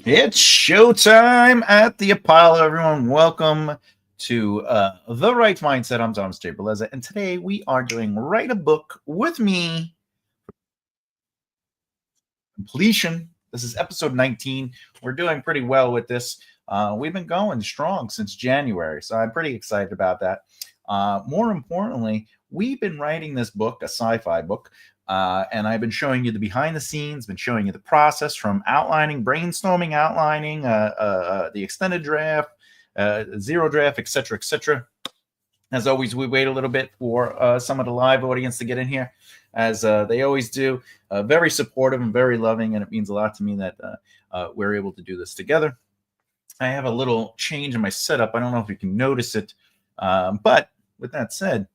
It's showtime at the Apollo, everyone. Welcome to The Right Mindset. I'm Thomas J. Bellezza, and today we are doing Write a Book with Me Completion. This is episode 19. We're doing pretty well with this. We've been going strong since January, so I'm pretty excited about that. More importantly, we've been writing this book, a sci-fi book, and I've been showing you the behind the scenes, been showing you the process from outlining, brainstorming, outlining, the extended draft, zero draft, etc., etc. As always, we wait a little bit for some of the live audience to get in here, as they always do. Very supportive and very loving, and it means a lot to me that we're able to do this together. I have a little change in my setup. I don't know if you can notice it, but with that said,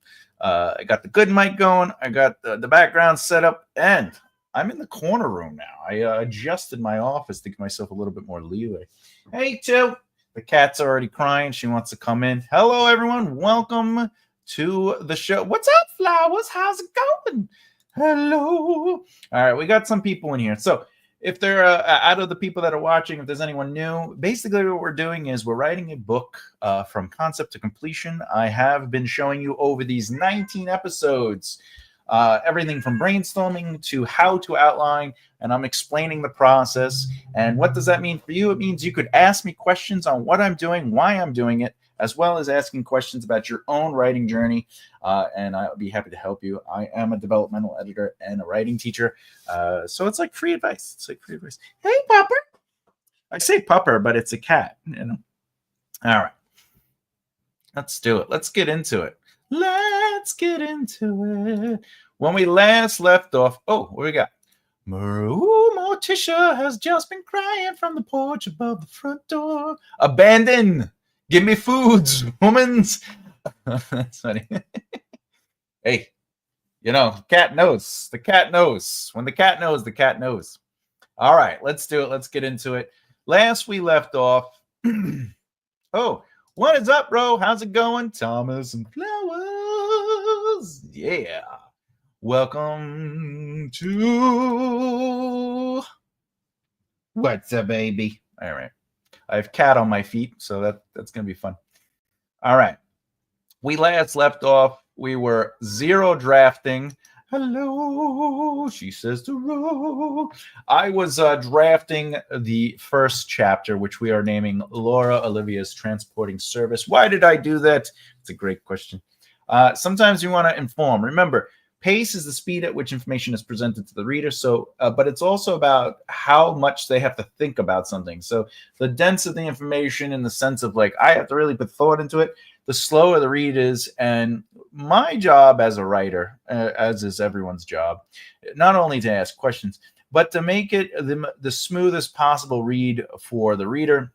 I got the good mic going. I got the background set up, and I'm in the corner room now. I adjusted my office to give myself a little bit more leeway. Hey, Till. The cat's already crying. She wants to come in. Hello, everyone. Welcome to the show. What's up, Flowers? How's it going? Hello. All right, we got some people in here. So if they're out of the people that are watching, if there's anyone new, basically what we're doing is we're writing a book from concept to completion. I have been showing you over these 19 episodes everything from brainstorming to how to outline, and I'm explaining the process. And what does that mean for you? It means you could ask me questions on what I'm doing, why I'm doing it, as well as asking questions about your own writing journey, and I'll be happy to help you. I am a developmental editor and a writing teacher, so it's like free advice. It's like free advice. Hey, Pupper. I say Pupper, but it's a cat. You know. All right. Let's do it. Let's get into it. Let's get into it. When we last left off, what we got? Morticia has just been crying from the porch above the front door. Abandon. Give me foods, womans. That's funny. Hey, you know, cat knows. The cat knows. When the cat knows, the cat knows. All right, let's do it. Let's get into it. Last we left off. What is up, bro? How's it going? Thomas and Flowers. Yeah. Welcome to What's Up, Baby? All right. I have cat on my feet, so that's going to be fun. All right. We last left off. We were zero drafting. Hello, she says to roll. I was drafting the first chapter, which we are naming Laura Olivia's Transporting Service. Why did I do that? It's a great question. Sometimes you want to inform. Remember, pace is the speed at which information is presented to the reader. So, but it's also about how much they have to think about something. So the denser the information in the sense of like, I have to really put thought into it, the slower the read is. And my job as a writer, as is everyone's job, not only to ask questions, but to make it the smoothest possible read for the reader.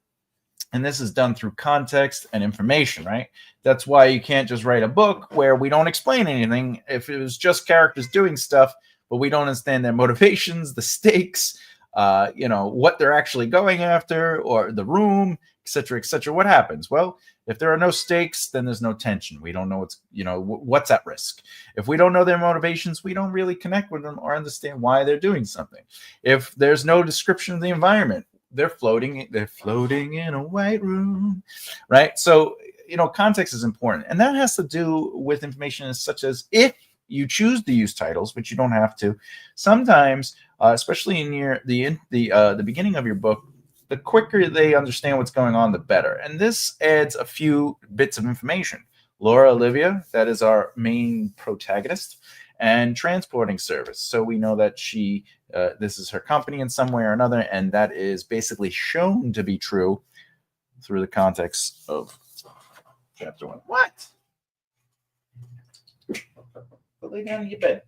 And this is done through context and information, right? That's why you can't just write a book where we don't explain anything. If it was just characters doing stuff, but we don't understand their motivations, the stakes, what they're actually going after, or the room, etc., etc., what happens? Well, if there are no stakes, then there's no tension. We don't know what's at risk. If we don't know their motivations, we don't really connect with them or understand why they're doing something. If there's no description of the environment, they're floating in a white room, right? So, context is important. And that has to do with information such as if you choose to use titles, which you don't have to. Sometimes, especially in the beginning of your book, the quicker they understand what's going on, the better. And this adds a few bits of information. Laura Olivia, that is our main protagonist, and Transporting Service. So we know that this is her company in some way or another, and that is basically shown to be true through the context of chapter 1. What? Lay down in your bed.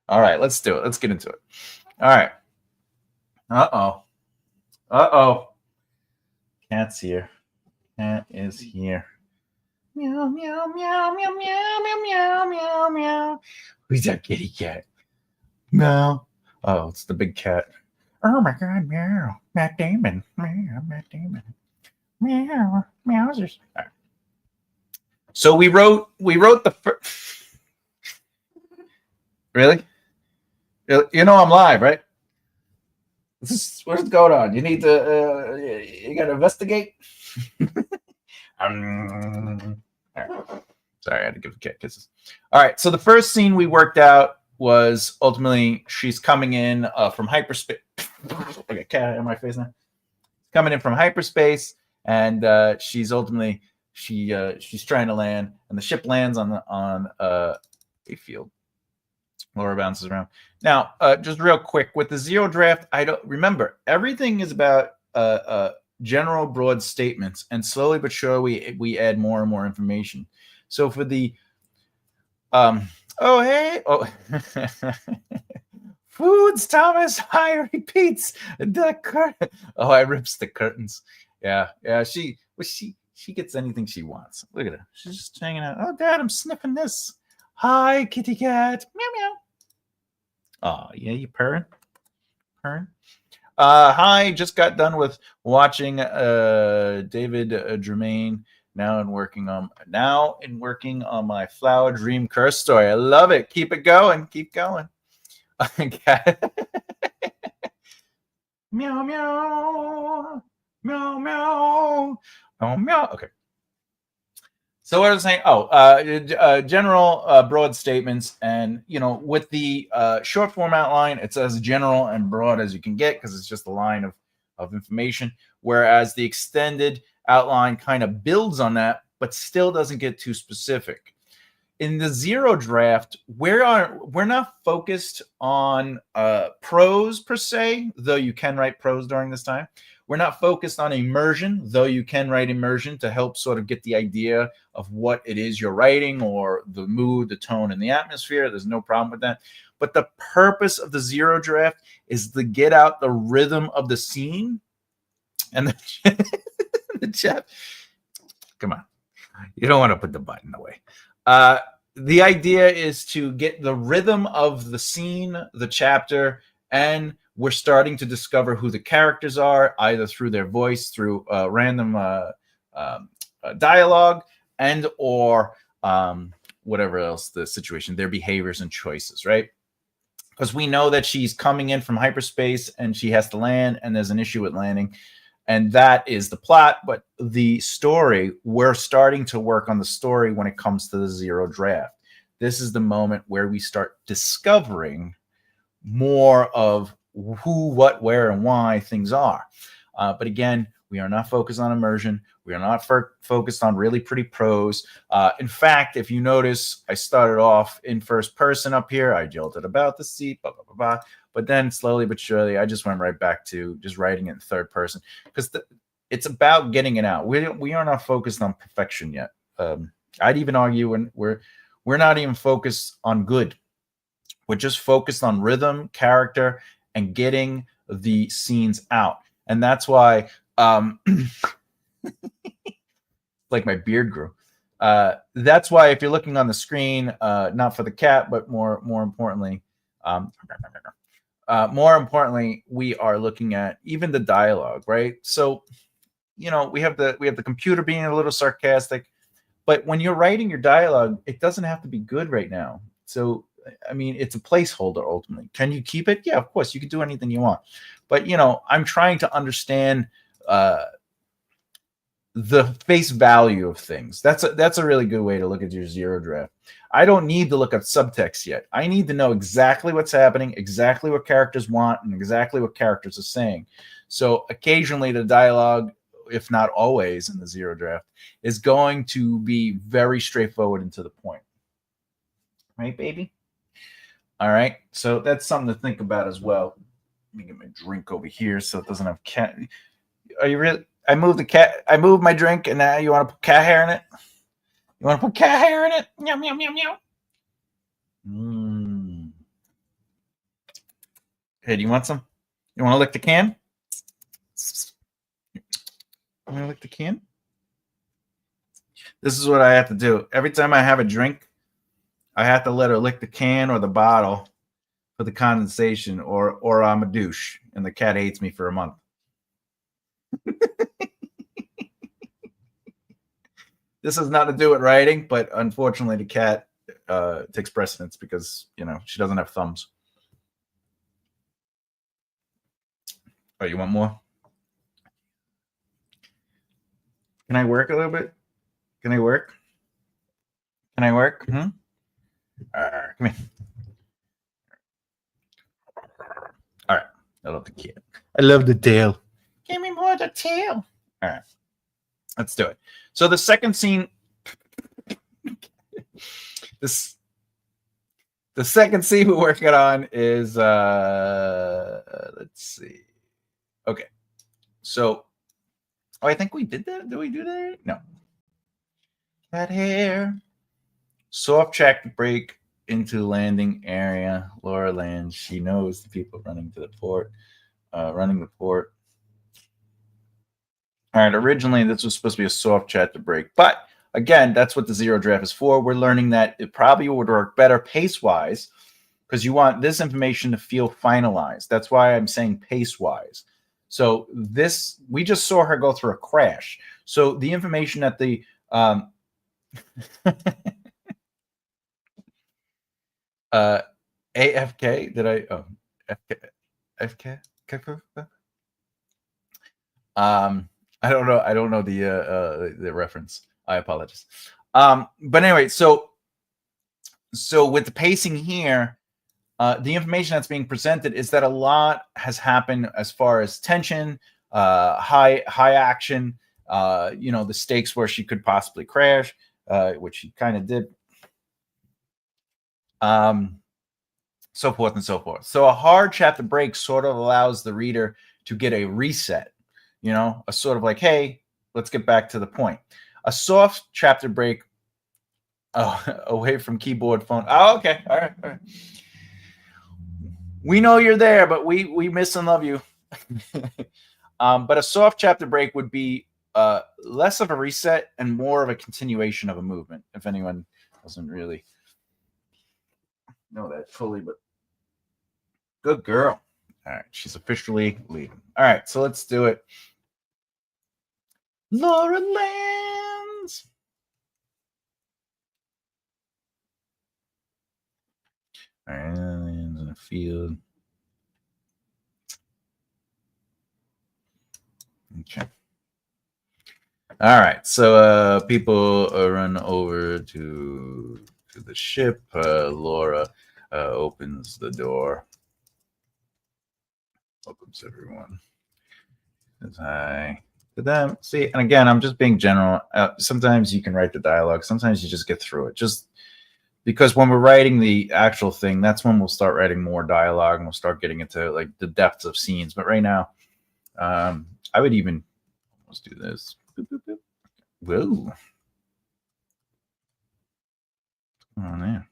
All right, let's do it. Let's get into it. All right. Uh-oh. Cat's here. Cat is here. Meow, meow, meow, meow, meow, meow, meow, meow, meow. Who's that kitty cat? Meow. Oh, it's the big cat. Oh my God, meow. Matt Damon. Meow, Matt Damon. Meow. Meowsers. All right. So we wrote the first. Really? I'm live, right? What's going on? You need to. You got to investigate. All right. Sorry, I had to give the cat kisses. All right. So the first scene we worked out was ultimately she's coming in from hyperspace. Okay, cat in my face now. Coming in from hyperspace, and she's ultimately she's trying to land, and the ship lands on a field. Laura bounces around. Now, just real quick with the zero draft, I don't remember everything is about general broad statements, and slowly but surely we add more and more information. So for the foods, Thomas, I repeats the curtain. Oh, I rips the curtains. Yeah. She gets anything she wants. Look at her. She's just hanging out. Oh, Dad, I'm sniffing this. Hi, kitty cat. Meow meow. Oh, yeah, you purring. Hi, just got done with watching David Germain. Now in working on my Flower Dream Curse story. I love it. Keep it going. Keep going. Meow meow meow meow meow meow. Okay. So what I was saying, general broad statements, and with the short form outline, it's as general and broad as you can get because it's just a line of information. Whereas the extended outline kind of builds on that, but still doesn't get too specific. In the zero draft, we're not focused on prose per se, though you can write prose during this time. We're not focused on immersion, though you can write immersion to help sort of get the idea of what it is you're writing or the mood, the tone, and the atmosphere. There's no problem with that. But the purpose of the zero draft is to get out the rhythm of the scene. And the chat. Come on. You don't want to put the button away. The idea is to get the rhythm of the scene, the chapter, and we're starting to discover who the characters are, either through their voice, through random dialogue, and or whatever else the situation, their behaviors and choices, right? Because we know that she's coming in from hyperspace and she has to land, and there's an issue with landing. And that is the plot. But the story, we're starting to work on the story when it comes to the zero draft. This is the moment where we start discovering more of who, what, where, and why things are. But again, we are not focused on immersion. We are not focused on really pretty prose. In fact, if you notice, I started off in first person up here. I jolted about the seat, blah, blah, blah, blah. But then slowly but surely, I just went right back to just writing it in third person because it's about getting it out. We are not focused on perfection yet. I'd even argue we're not even focused on good. We're just focused on rhythm, character, and getting the scenes out. And that's why, like my beard grew. That's why if you're looking on the screen, not for the cat, but more importantly, we are looking at even the dialogue, right? So, we have the computer being a little sarcastic, but when you're writing your dialogue, it doesn't have to be good right now. So, I mean, it's a placeholder ultimately. Can you keep it? Yeah, of course, you can do anything you want. But, I'm trying to understand the face value of things. That's a really good way to look at your zero draft. I don't need to look at subtext yet. I need to know exactly what's happening, exactly what characters want, and exactly what characters are saying. So occasionally the dialogue, if not always in the zero draft, is going to be very straightforward and to the point. Right, baby? All right. So that's something to think about as well. Let me get my drink over here so it doesn't have cat. Are you really? I moved my drink, and now you want to put cat hair in it? You want to put cat hair in it? Meow, meow, meow, meow. Hey, do you want some? You want to lick the can? You want to lick the can? This is what I have to do. Every time I have a drink, I have to let her lick the can or the bottle for the condensation, or I'm a douche, and the cat hates me for a month. This has nothing to do with writing, but unfortunately the cat takes precedence because, she doesn't have thumbs. Oh, you want more? Can I work a little bit? Can I work? Can I work? Come here. All right. I love the kid. I love the tail. Give me more of the tail. All right. Let's do it. So the second scene, the second scene we're working on is let's see. Okay. So I think we did that. Did we do that? No. Cat hair. Soft check break into landing area. Laura lands. She knows the people running to the port. Running the port. All right. Originally, this was supposed to be a soft chat to break, but again, that's what the zero draft is for. We're learning that it probably would work better pace-wise because you want this information to feel finalized. That's why I'm saying pace-wise. So this, we just saw her go through a crash. So the information that the AFK, did I? Oh, FK? I don't know. I don't know the reference. I apologize. But anyway, so with the pacing here, the information that's being presented is that a lot has happened as far as tension, high action, the stakes where she could possibly crash, which she kind of did. So forth and so forth. So a hard chapter break sort of allows the reader to get a reset, a sort of like, hey, let's get back to the point. A soft chapter break away from keyboard, phone. Oh, okay. All right. We know you're there, but we miss and love you. But a soft chapter break would be less of a reset and more of a continuation of a movement, if anyone doesn't really know that fully, but good girl. All right, she's officially leaving. All right, so let's do it. Laura lands. All right, lands in a field. Okay. All right, so people run over to the ship. Laura opens the door. Welcomes everyone. Says hi to them. See, and again, I'm just being general. Sometimes you can write the dialogue. Sometimes you just get through it. Just because when we're writing the actual thing, that's when we'll start writing more dialogue and we'll start getting into like the depths of scenes. But right now, I would even let's do this. Boop, boop, boop. Whoa. Oh man.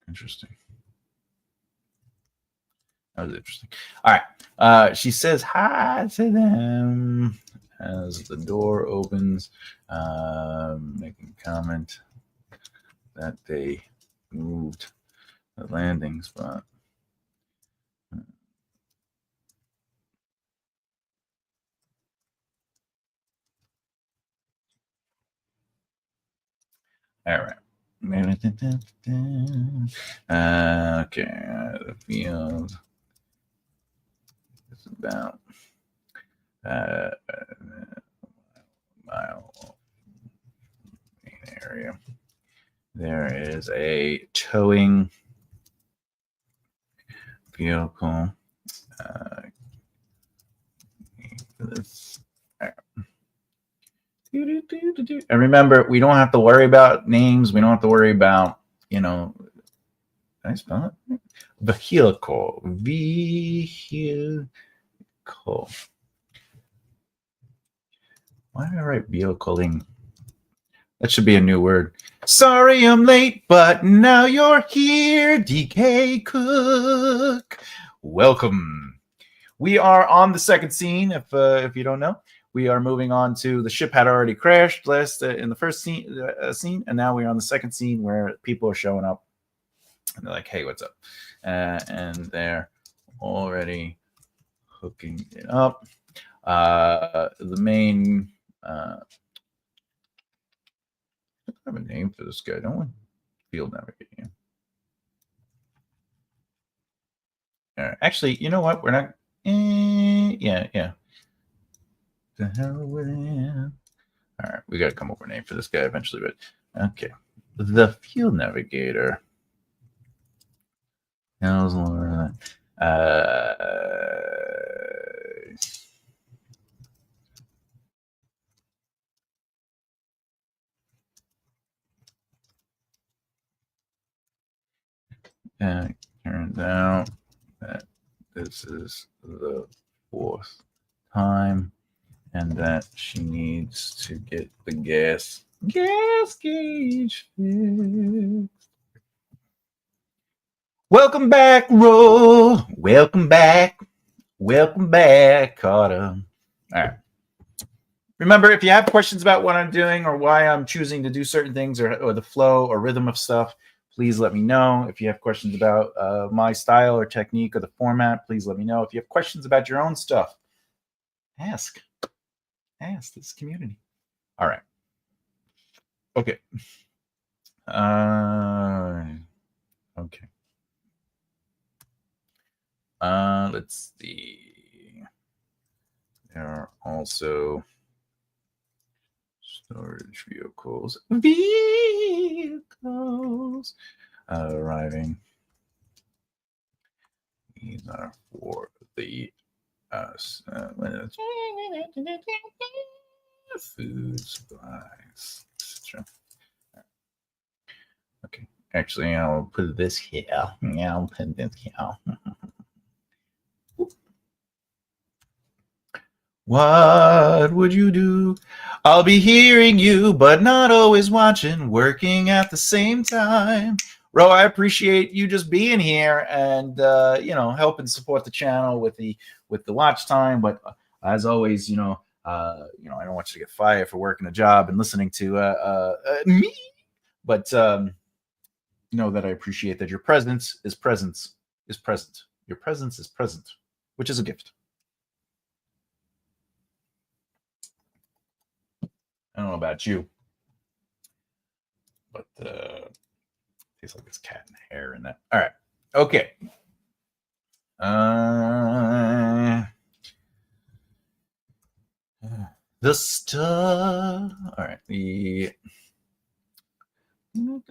Interesting. That was interesting. All right. She says hi to them as the door opens, making comment that they moved the landing spot. All right. Okay. The field is about mile area. There is a towing vehicle. This. And remember, we don't have to worry about names. We don't have to worry about, can I spell it? Vehicle. Why did I write vehicling? That should be a new word. Sorry I'm late, but now you're here, DK Cook. Welcome. We are on the second scene, if you don't know. We are moving on to the ship had already crashed last in the first scene, and now we're on the second scene where people are showing up, and they're like, "Hey, what's up?" And they're already hooking it up. The main I have a name for this guy, don't we? Field navigator. Actually, you know what? We're not. Yeah. The hell with it. All right, we got to come up with a name for this guy eventually, but okay. The Field Navigator. Uh, turns out that this is the 4th time and that she needs to get the gas gauge fixed. Welcome back, Roll. Welcome back, Carter. All right. Remember, if you have questions about what I'm doing or why I'm choosing to do certain things or the flow or rhythm of stuff, please let me know. If you have questions about my style or technique or the format, please let me know. If you have questions about your own stuff, ask. Ask this community. All right. Okay. Okay. Let's see. There are also storage vehicles arriving. These are for the food supplies. Okay, actually, I'll put this here. Yeah, I'll put this here. What would you do? I'll be hearing you, but not always watching, working at the same time. Ro, I appreciate you just being here and helping support the channel with the watch time. But as always, I don't want you to get fired for working a job and listening to me. But know that I appreciate that your presence is present. Your presence is present, which is a gift. I don't know about you, but tastes like this cat and hair in that. All right. Okay. The stuff. All right. The. All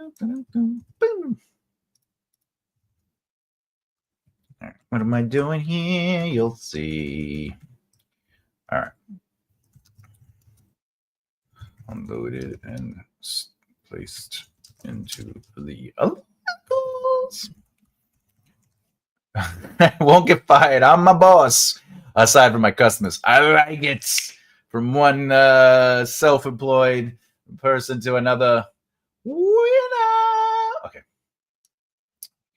right. What am I doing here? You'll see. All right. Unloaded and placed into the uncles. I won't get fired. I'm my boss. Aside from my customers, I like it. From one self-employed person to another. Okay,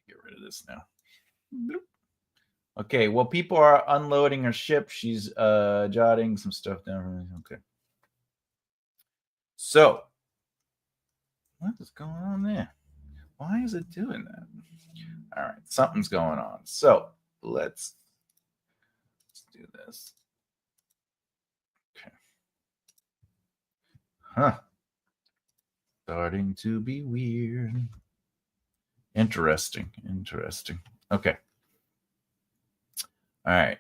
get rid of this now. Bloop. Okay, while people are unloading her ship, she's jotting some stuff down. Okay. So, what is going on there? Why is it doing that? All right, something's going on. So, let's do this. Okay. Huh. Starting to be weird. Interesting. Okay. All right.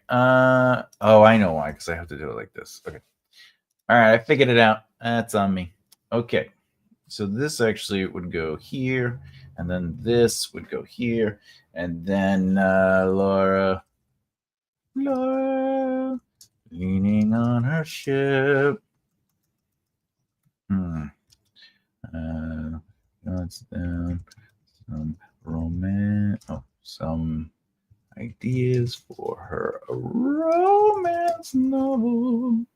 Oh, I know why, because I have to do it like this. Okay. All right, I figured it out. That's on me. Okay. So this actually would go here, and then this would go here, and then Laura leaning on her ship. That's down some some ideas for her romance novel.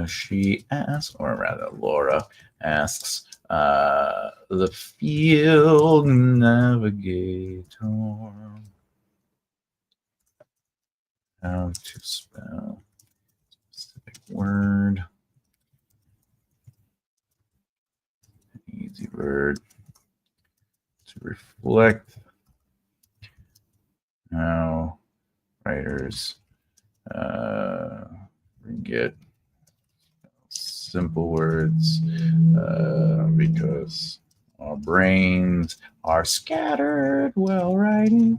She asks, or rather, Laura asks, the Field Navigator how to spell a specific word. An easy word to reflect how writers forget simple words because our brains are scattered while writing.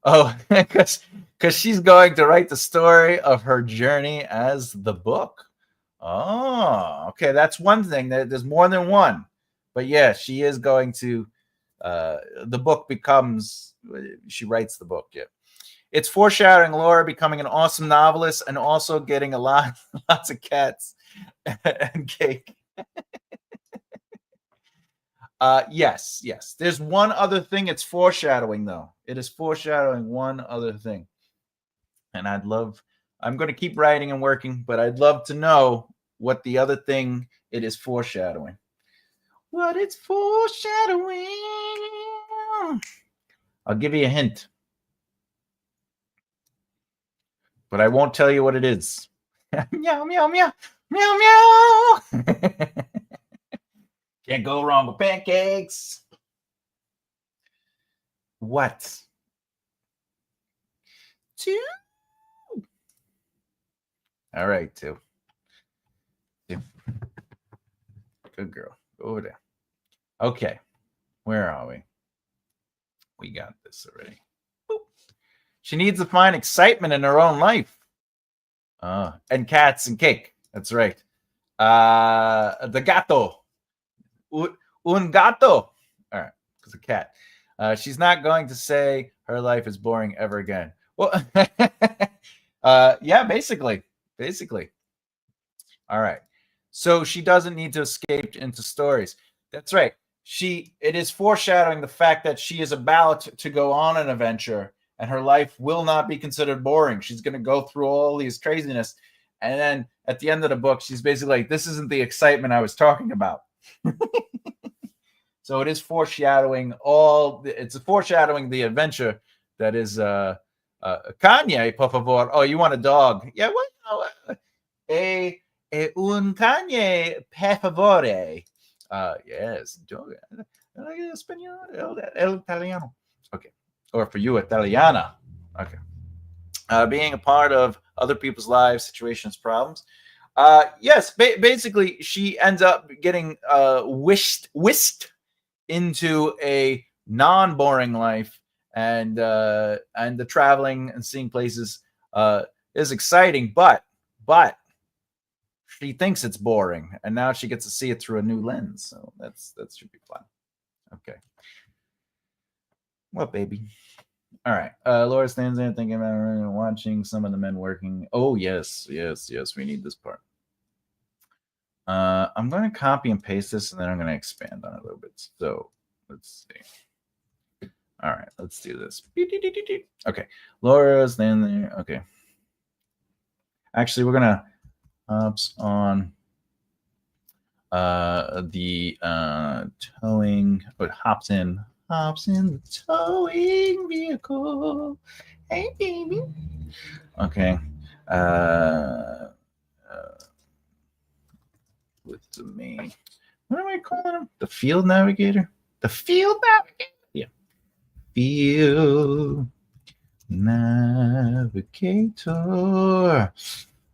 Oh, because she's going to write the story of her journey as the book. Oh, okay. That's one thing. There's more than one. But yeah, she is going to the book becomes she writes the book, yeah. It's foreshadowing Laura becoming an awesome novelist and also getting a lot lots of cats and cake. Yes, yes. There's one other thing it's foreshadowing, though. It is foreshadowing one other thing. And I'm going to keep writing and working, but I'd love to know what the other thing it is foreshadowing. What it's foreshadowing. I'll give you a hint, but I won't tell you what it is. Meow, meow, meow, meow, meow. Can't go wrong with pancakes. What? Two. All right, two. Good girl. Go over there. Okay. Where are we? We got this already. Boop. She needs to find excitement in her own life. And cats and cake. That's right. The gato. Un gato. All right. Because a cat. She's not going to say her life is boring ever again. Well, yeah, basically. Basically. All right. So she doesn't need to escape into stories. That's right. It is foreshadowing the fact that she is about to go on an adventure and her life will not be considered boring. She's going to go through all these craziness. And then at the end of the book, she's basically like, this isn't the excitement I was talking about. So it is foreshadowing it's foreshadowing the adventure that is Kanye, por favor. Oh, you want a dog? Yeah, well, un cane, per favore. Yes, español, el italiano. Okay. Or for you, Italiana. Okay. Being a part of other people's lives, situations, problems. Yes, basically, she ends up getting whisked into a non-boring life, and the traveling and seeing places is exciting, but she thinks it's boring, and now she gets to see it through a new lens. So that should be fun. Okay. What, baby? All right. Laura stands there thinking about watching some of the men working. Oh, yes. We need this part. I'm going to copy and paste this, and then I'm going to expand on it a little bit. So let's see. All right. Let's do this. Okay. Laura's standing there. Okay. Actually, we're going to hops on the towing, but hops in the towing vehicle. Hey, baby. Okay. With the main, what am I calling him? The field navigator? The field navigator? Yeah. Field navigator.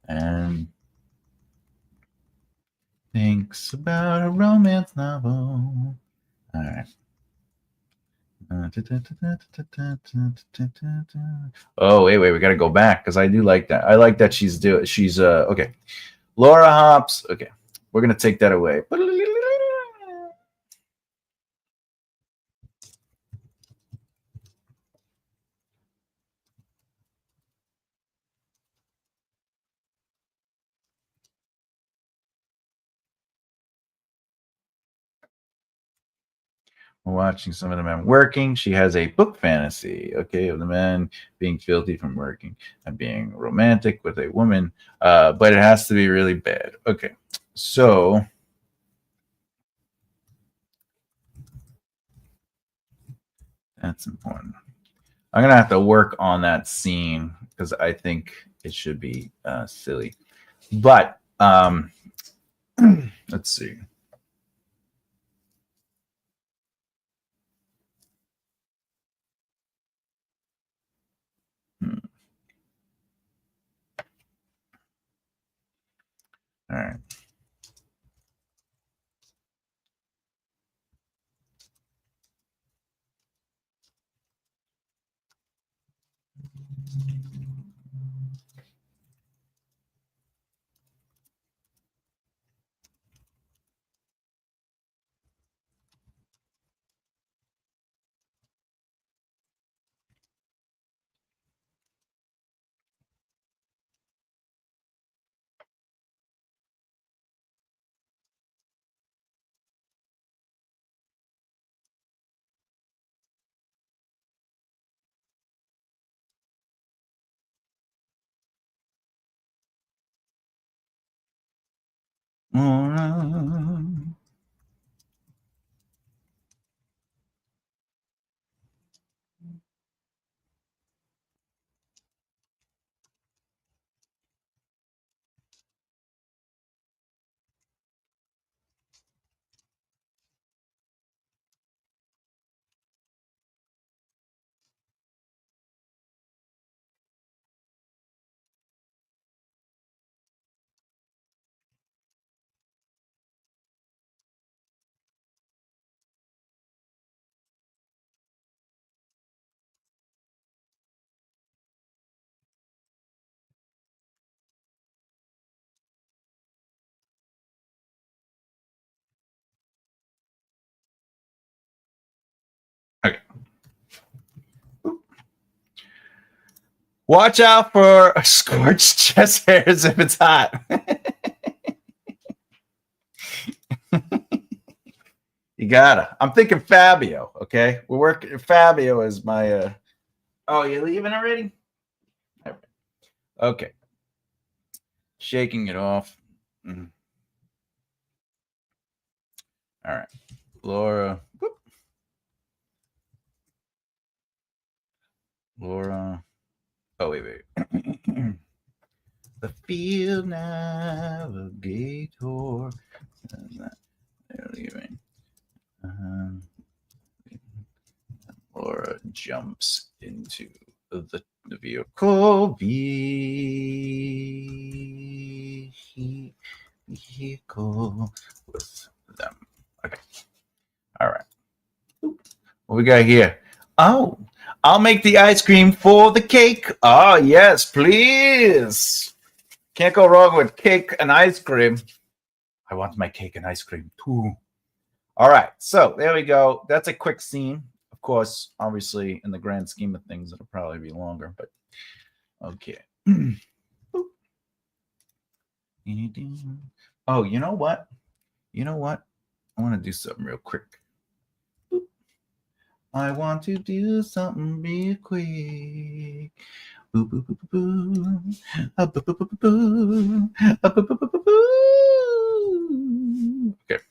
And thinks about a romance novel. All right. Oh, wait, we got to go back because I do like that. I like that she's okay. Laura hops. Okay. We're going to take that away. We're watching some of the men working. She has a book fantasy, okay, of the men being filthy from working and being romantic with a woman, but it has to be really bad. Okay, so that's important. I'm gonna have to work on that scene because I think it should be silly. But let's see. All right. Okay. Watch out for scorched chest hairs if it's hot. You gotta. I'm thinking Fabio. Okay, we're working. Fabio is my. Oh, you leaving already? Okay. Shaking it off. Mm. All right, Laura. Whoop. Laura. Oh wait. The field navigator. They're leaving. Laura jumps into the vehicle. Vehicle with them. Okay. All right. What we got here? Oh, I'll make the ice cream for the cake. Oh, yes, please. Can't go wrong with cake and ice cream. I want my cake and ice cream too. All right, so there we go. That's a quick scene. Of course, obviously, in the grand scheme of things, it'll probably be longer, but okay. Oh, you know what? I want to do something real quick. I want to do something real quick. Okay.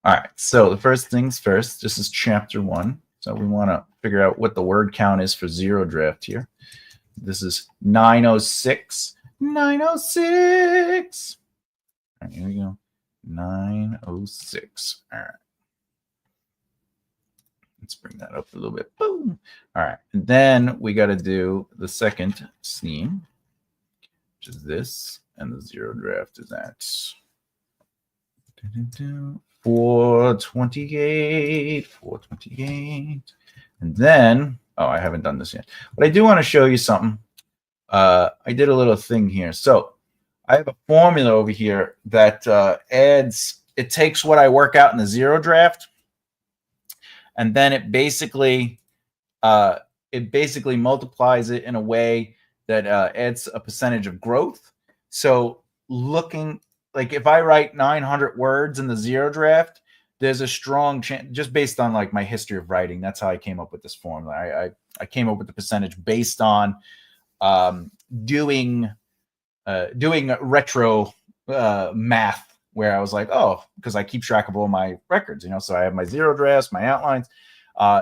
All right. So the first things first, this is chapter 1. So we want to figure out what the word count is for zero draft here. This is 906. 906. All right, here we go. 906. All right. Let's bring that up a little bit. Boom. All right. And then we got to do the second scene, which is this. And the zero draft is at 428. 428. And then, oh, I haven't done this yet. But I do want to show you something. I did a little thing here. So I have a formula over here that it takes what I work out in the zero draft, and then it basically multiplies it in a way that adds a percentage of growth. So looking like if I write 900 words in the zero draft, there's a strong chance, just based on like my history of writing. That's how I came up with this formula. I came up with the percentage based on doing retro math, where I was like, oh, because I keep track of all my records, so I have my zero drafts, my outlines.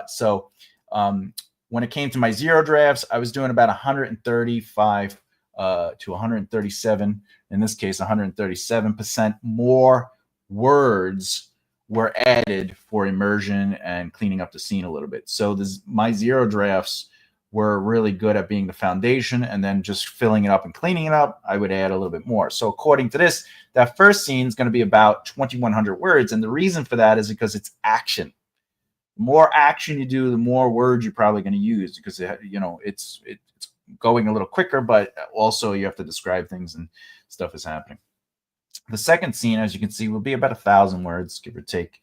So when it came to my zero drafts, I was doing about 135 to 137, in this case, 137% more words were added for immersion and cleaning up the scene a little bit. So my zero drafts were really good at being the foundation, and then just filling it up and cleaning it up, I would add a little bit more. So according to this, that first scene is going to be about 2,100 words. And the reason for that is because it's action. more action you do, the more words you're probably going to use because it's going a little quicker, but also you have to describe things and stuff is happening. The second scene, as you can see, will be about 1,000 words, give or take,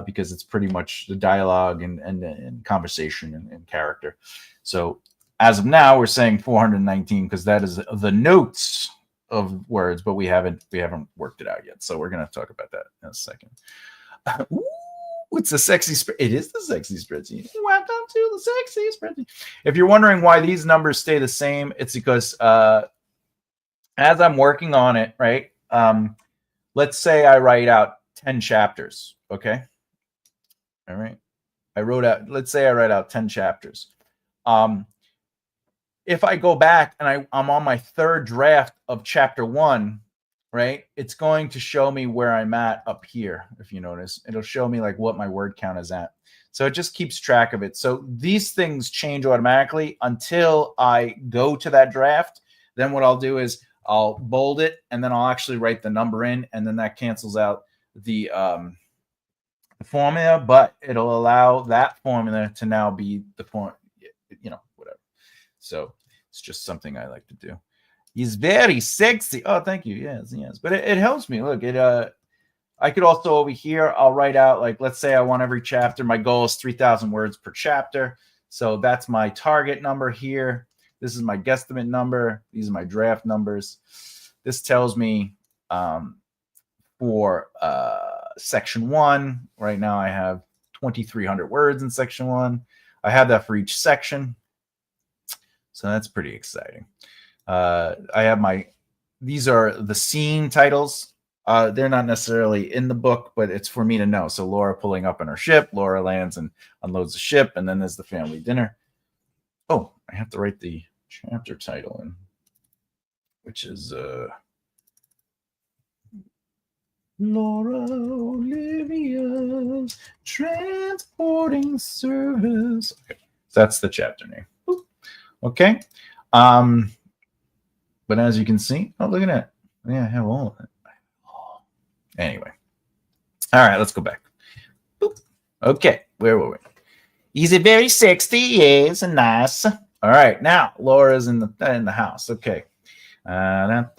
because it's pretty much the dialogue and conversation and character. So as of now, we're saying 419 because that is the notes of words, but we haven't worked it out yet. So we're going to talk about that in a second. Ooh, it's a sexy it is the sexy spreadsheet. Welcome to the sexy spreadsheet. If you're wondering why these numbers stay the same, it's because as I'm working on it, right? Let's say I write out 10 chapters, okay? All right. Let's say I write out 10 chapters. If I go back and I'm on my third draft of chapter 1, right? It's going to show me where I'm at up here. If you notice, it'll show me like what my word count is at. So it just keeps track of it. So these things change automatically until I go to that draft. Then what I'll do is I'll bold it and then I'll actually write the number in, and then that cancels out the formula, but it'll allow that formula to now be the form, whatever. So it's just something I like to do. He's very sexy. Oh, thank you. Yes. But it helps me. Look, I could also over here, I'll write out, like, let's say I want every chapter. My goal is 3,000 words per chapter. So that's my target number here. This is my guesstimate number. These are my draft numbers. This tells me for section 1, right now I have 2,300 words in section 1. I have that for each section. So that's pretty exciting. I have these are the scene titles. They're not necessarily in the book, but it's for me to know. So Laura pulling up on her ship, Laura lands and unloads the ship, and then there's the family dinner. Oh, I have to write the chapter title in, which is Laura Olivia's Transporting Service. Okay, so that's the chapter name. Okay. But as you can see, oh, look at that. Yeah, I have all of it. Anyway. All right, let's go back. Boop. Okay, where were we? Is it very sexy? Yes, and nice. All right, now Laura's in the house. Okay. Laura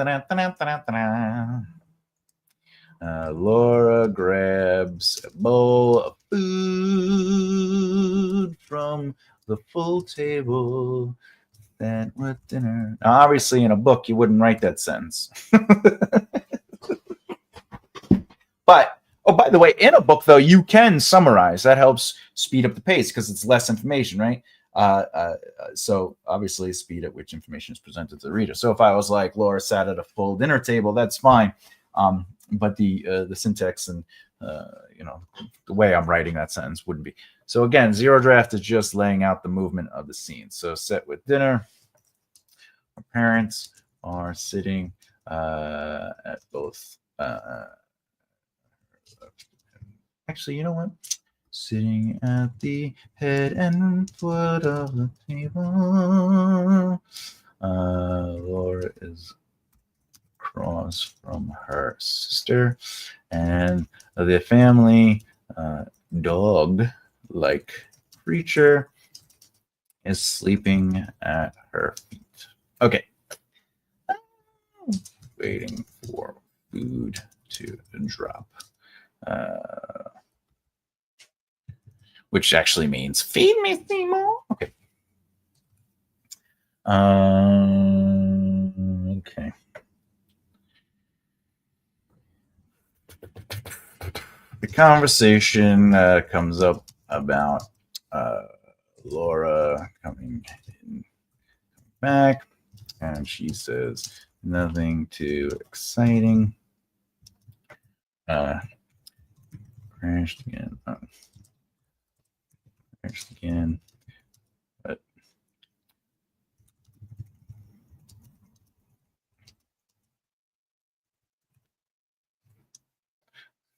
grabs a bowl of food from the full table. That with dinner. Now, obviously, in a book, you wouldn't write that sentence. But, oh, by the way, in a book, though, you can summarize. That helps speed up the pace because it's less information, right? So, obviously, speed at which information is presented to the reader. So, if I was like, Laura sat at a full dinner table, that's fine. But the syntax and, the way I'm writing that sentence wouldn't be. So, again, zero draft is just laying out the movement of the scene. So, set with dinner. Our parents are sitting at both. Actually, you know what? Sitting at the head and foot of the table. Laura is across from her sister, and the family dog-like creature is sleeping at her feet. Okay. Waiting for food to drop. Which actually means feed me, Seymour. Okay. Okay. The conversation comes up about Laura coming back, and she says nothing too exciting. Crashed again. Crashed again. But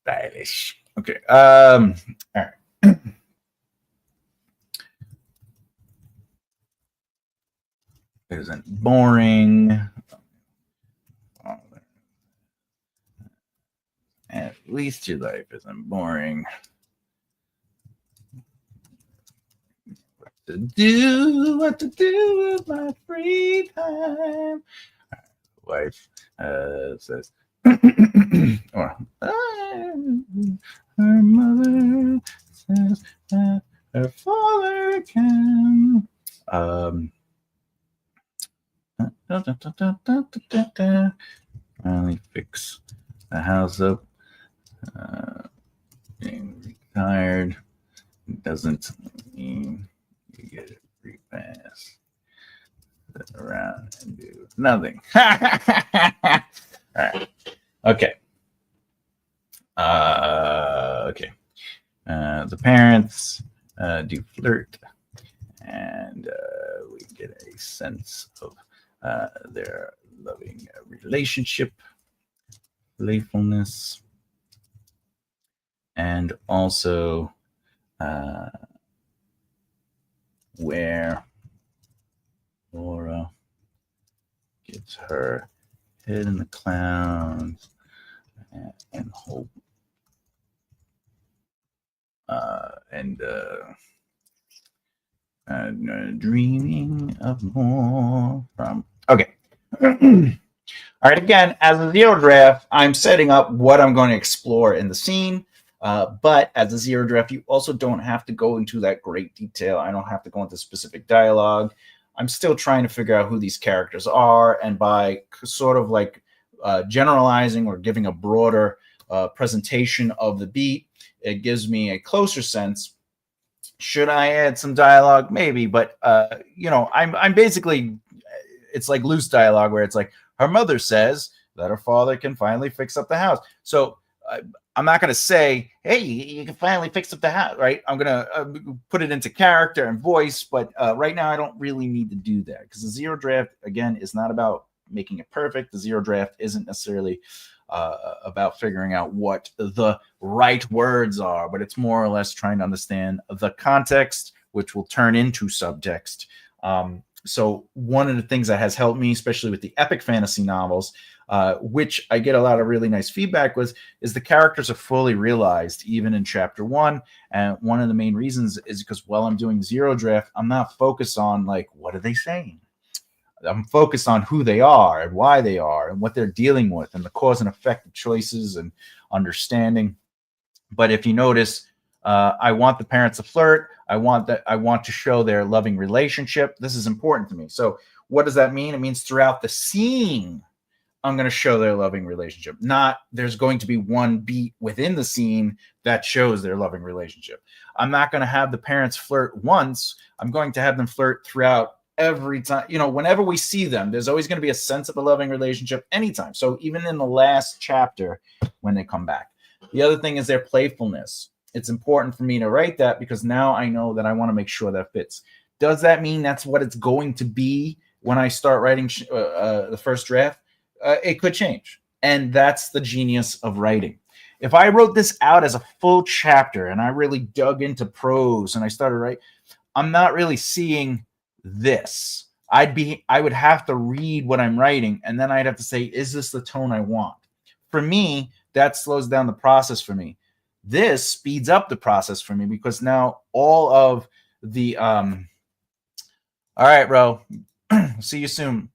stylish. Okay. All right. Isn't boring. At least your life isn't boring. to do, what to do with my free time. Wife says, or her mother says that her father can. Finally fix the house up. Being retired doesn't mean you get a free pass. Sit around and do nothing. All right. Okay. Okay. The parents do flirt, and we get a sense of their loving relationship, playfulness, and also where Laura gets her head in the clouds and hope and dreaming of more from. Okay. All right, again, as a zero draft, I'm setting up what I'm going to explore in the scene. But as a zero draft, you also don't have to go into that great detail. I don't have to go into specific dialogue. I'm still trying to figure out who these characters are. And by sort of like generalizing or giving a broader presentation of the beat, it gives me a closer sense. Should I add some dialogue? Maybe, but I'm basically, it's like loose dialogue where it's like, her mother says that her father can finally fix up the house. So I'm not going to say, hey, you can finally fix up the house, right? I'm going to put it into character and voice, but right now I don't really need to do that because the zero draft, again, is not about making it perfect. The zero draft isn't necessarily about figuring out what the right words are, but it's more or less trying to understand the context, which will turn into subtext. So one of the things that has helped me, especially with the epic fantasy novels, which I get a lot of really nice feedback with, is the characters are fully realized, even in chapter 1. And one of the main reasons is because while I'm doing zero draft, I'm not focused on like, what are they saying? I'm focused on who they are and why they are and what they're dealing with and the cause and effect of choices and understanding. But if you notice, I want the parents to flirt. I want to show their loving relationship. This is important to me. So what does that mean? It means throughout the scene, I'm going to show their loving relationship. Not there's going to be one beat within the scene that shows their loving relationship. I'm not going to have the parents flirt once. I'm going to have them flirt throughout every time. Whenever we see them, there's always going to be a sense of a loving relationship anytime. So even in the last chapter when they come back. The other thing is their playfulness. It's important for me to write that because now I know that I want to make sure that fits. Does that mean that's what it's going to be when I start writing the first draft? It could change. And that's the genius of writing. If I wrote this out as a full chapter and I really dug into prose and I started writing, I'm not really seeing this. I would have to read what I'm writing and then I'd have to say, is this the tone I want? For me, that slows down the process for me. This speeds up the process for me because now all of the all right, bro. See you soon.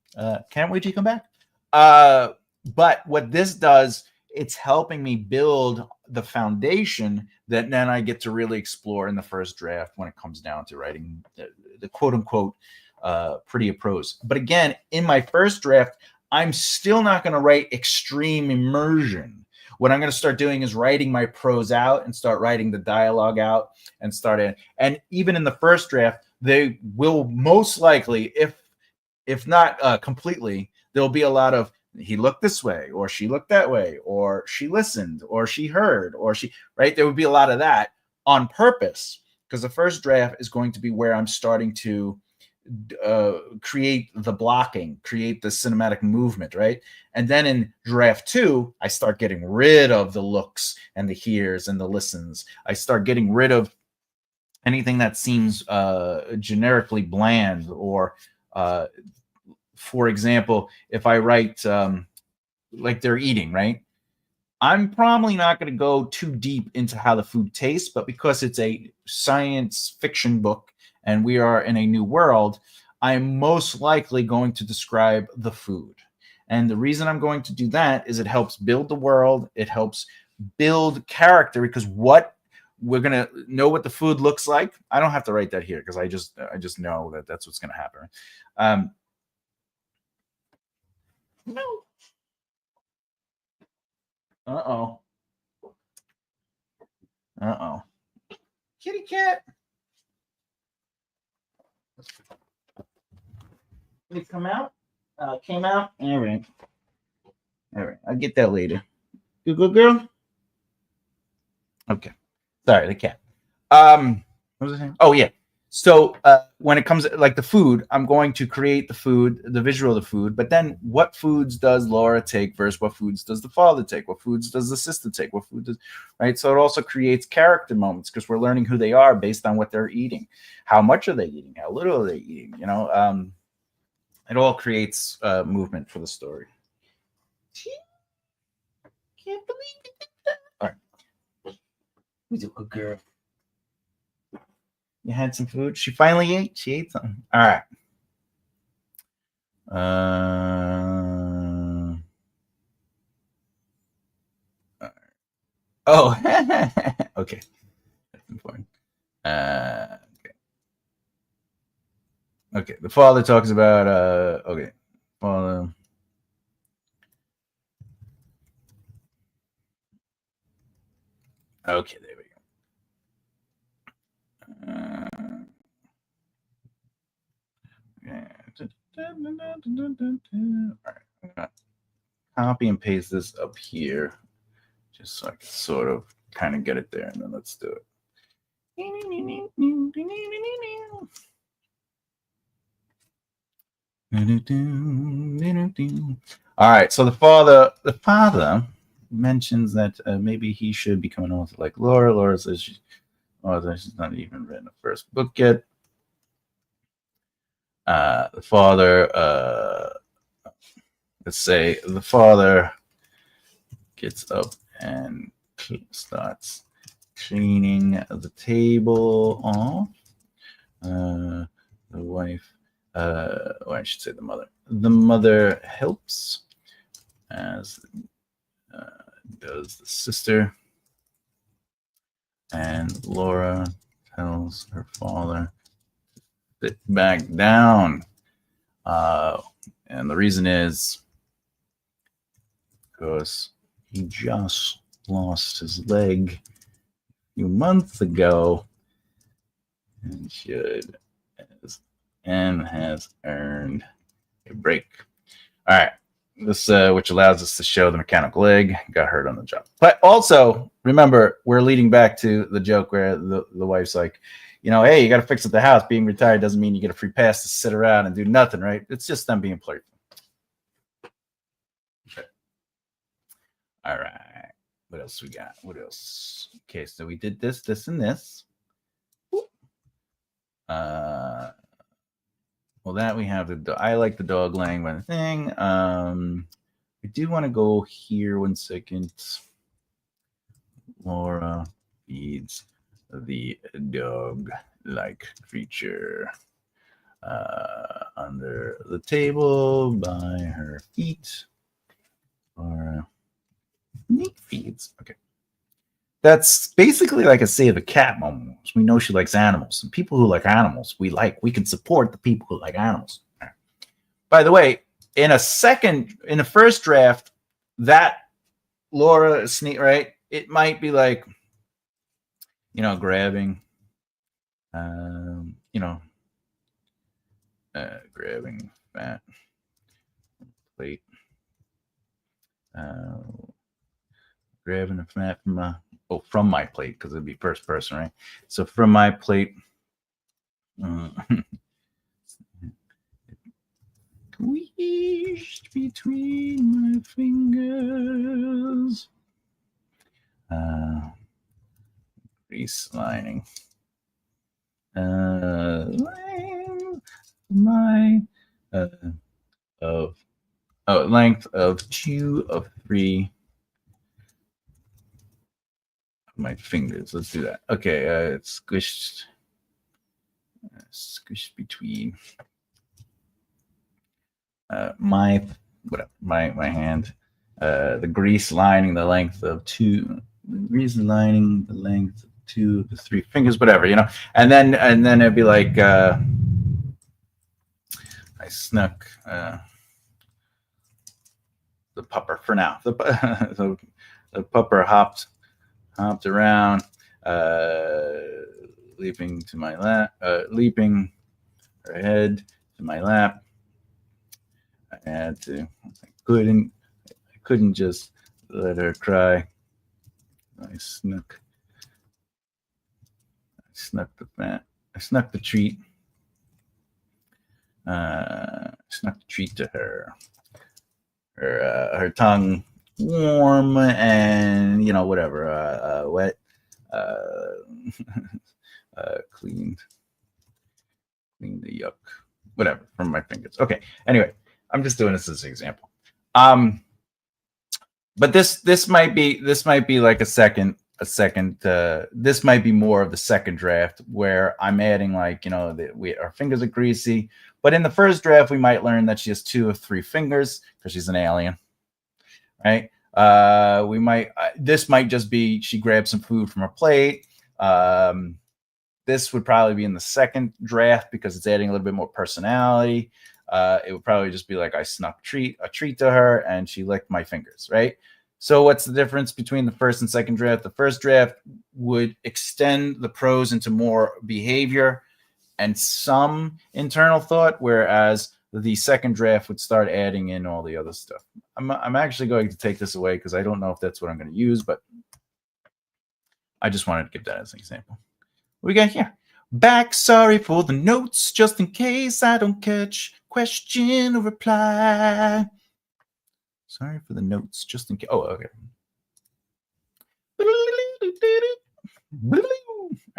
Can't wait till you come back. But what this does, it's helping me build the foundation that then I get to really explore in the first draft when it comes down to writing the quote unquote pretty prose. But again, in my first draft, I'm still not going to write extreme immersion. What I'm going to start doing is writing my prose out and start writing the dialogue out and and even in the first draft, they will most likely, if not completely, there'll be a lot of he looked this way or she looked that way or she listened or she heard or right? There would be a lot of that on purpose because the first draft is going to be where I'm starting to create the blocking, create the cinematic movement, right? And then in draft 2, I start getting rid of the looks and the hears and the listens. I start getting rid of anything that seems generically bland or for example, if I write like they're eating, right? I'm probably not going to go too deep into how the food tastes, but because it's a science fiction book and we are in a new world, I'm most likely going to describe the food. And the reason I'm going to do that is it helps build the world. It helps build character, because what we're going to know what the food looks like. I don't have to write that here because I just know that that's what's going to happen. No. Uh-oh. Uh-oh. Kitty cat. Did it come out? Came out? All right. All right. I'll get that later. You good girl? Okay. Sorry, the cat. What was I saying? Oh, yeah. So when it comes like the food, I'm going to create the food, the visual of the food, but then what foods does Laura take versus what foods does the father take? What foods does the sister take? What food does, right? So it also creates character moments because we're learning who they are based on what they're eating. How much are they eating? How little are they eating? You know, it all creates movement for the story. Can't believe it. All right. Who's a good girl? You had some food. She finally ate. She ate something. All right. Oh, okay. That's important. Okay. Okay. The father talks about. Okay. Father. Okay. There we go. All right. I'm gonna copy and paste this up here, just so I can sort of kind of get it there, and then let's do it. All right, so the father mentions that maybe he should become an author like Laura. Laura says she's not even written a first book yet. The father, let's say the father gets up and starts cleaning the table off. The wife, or I should say the mother. The mother helps, as does the sister. And Laura tells her father to sit back down. And the reason is because he just lost his leg a few months ago and has earned a break. All right. This, which allows us to show the mechanical leg got hurt on the job. But also, remember, we're leading back to the joke where the wife's like, you know, hey, you got to fix up the house. Being retired doesn't mean you get a free pass to sit around and do nothing, right? It's just them being playful. Okay. All right. What else we got? What else? Okay, so we did this, this, and this. Well, that we have I like the dog laying by the thing. I do want to go here 1 second. Laura feeds the dog-like creature under the table by her feet. Laura feeds. Okay. That's basically like a save a cat moment. We know she likes animals. And people who like animals, we can support the people who like animals. Right. By the way, in the first draft, that Laura sneak, right? It might be like, you know, grabbing, grabbing fat plate, grabbing a fat from my plate, because it'd be first person, right? So from my plate, squeezed between my fingers, grease lining, length of 2 of 3 of my fingers. Let's do that. Okay, it's squished Squish between my hand. The grease lining the length of two. The grease lining the length of 2 to 3 fingers, whatever, and then it'd be like I snuck the pupper for now. So the pupper hopped around, leaping to my lap, leaping her head to my lap. I couldn't just let her cry. I snuck the treat. Snuck the treat to her. Her tongue warm and whatever, wet, cleaned the yuck, whatever, from my fingers. Okay. Anyway, I'm just doing this as an example. But this might be like a second. This might be more of the second draft where I'm adding our fingers are greasy. But in the first draft, we might learn that she has 2 or 3 fingers because she's an alien, right? This might just be she grabbed some food from her plate. This would probably be in the second draft because it's adding a little bit more personality. It would probably just be like I snuck a treat to her and she licked my fingers, right? So what's the difference between the first and second draft? The first draft would extend the prose into more behavior and some internal thought, whereas the second draft would start adding in all the other stuff. I'm actually going to take this away because I don't know if that's what I'm going to use, but I just wanted to give that as an example. What we got here? Back, sorry for the notes, just in case I don't catch question or reply. Sorry for the notes, just in case. Oh, okay.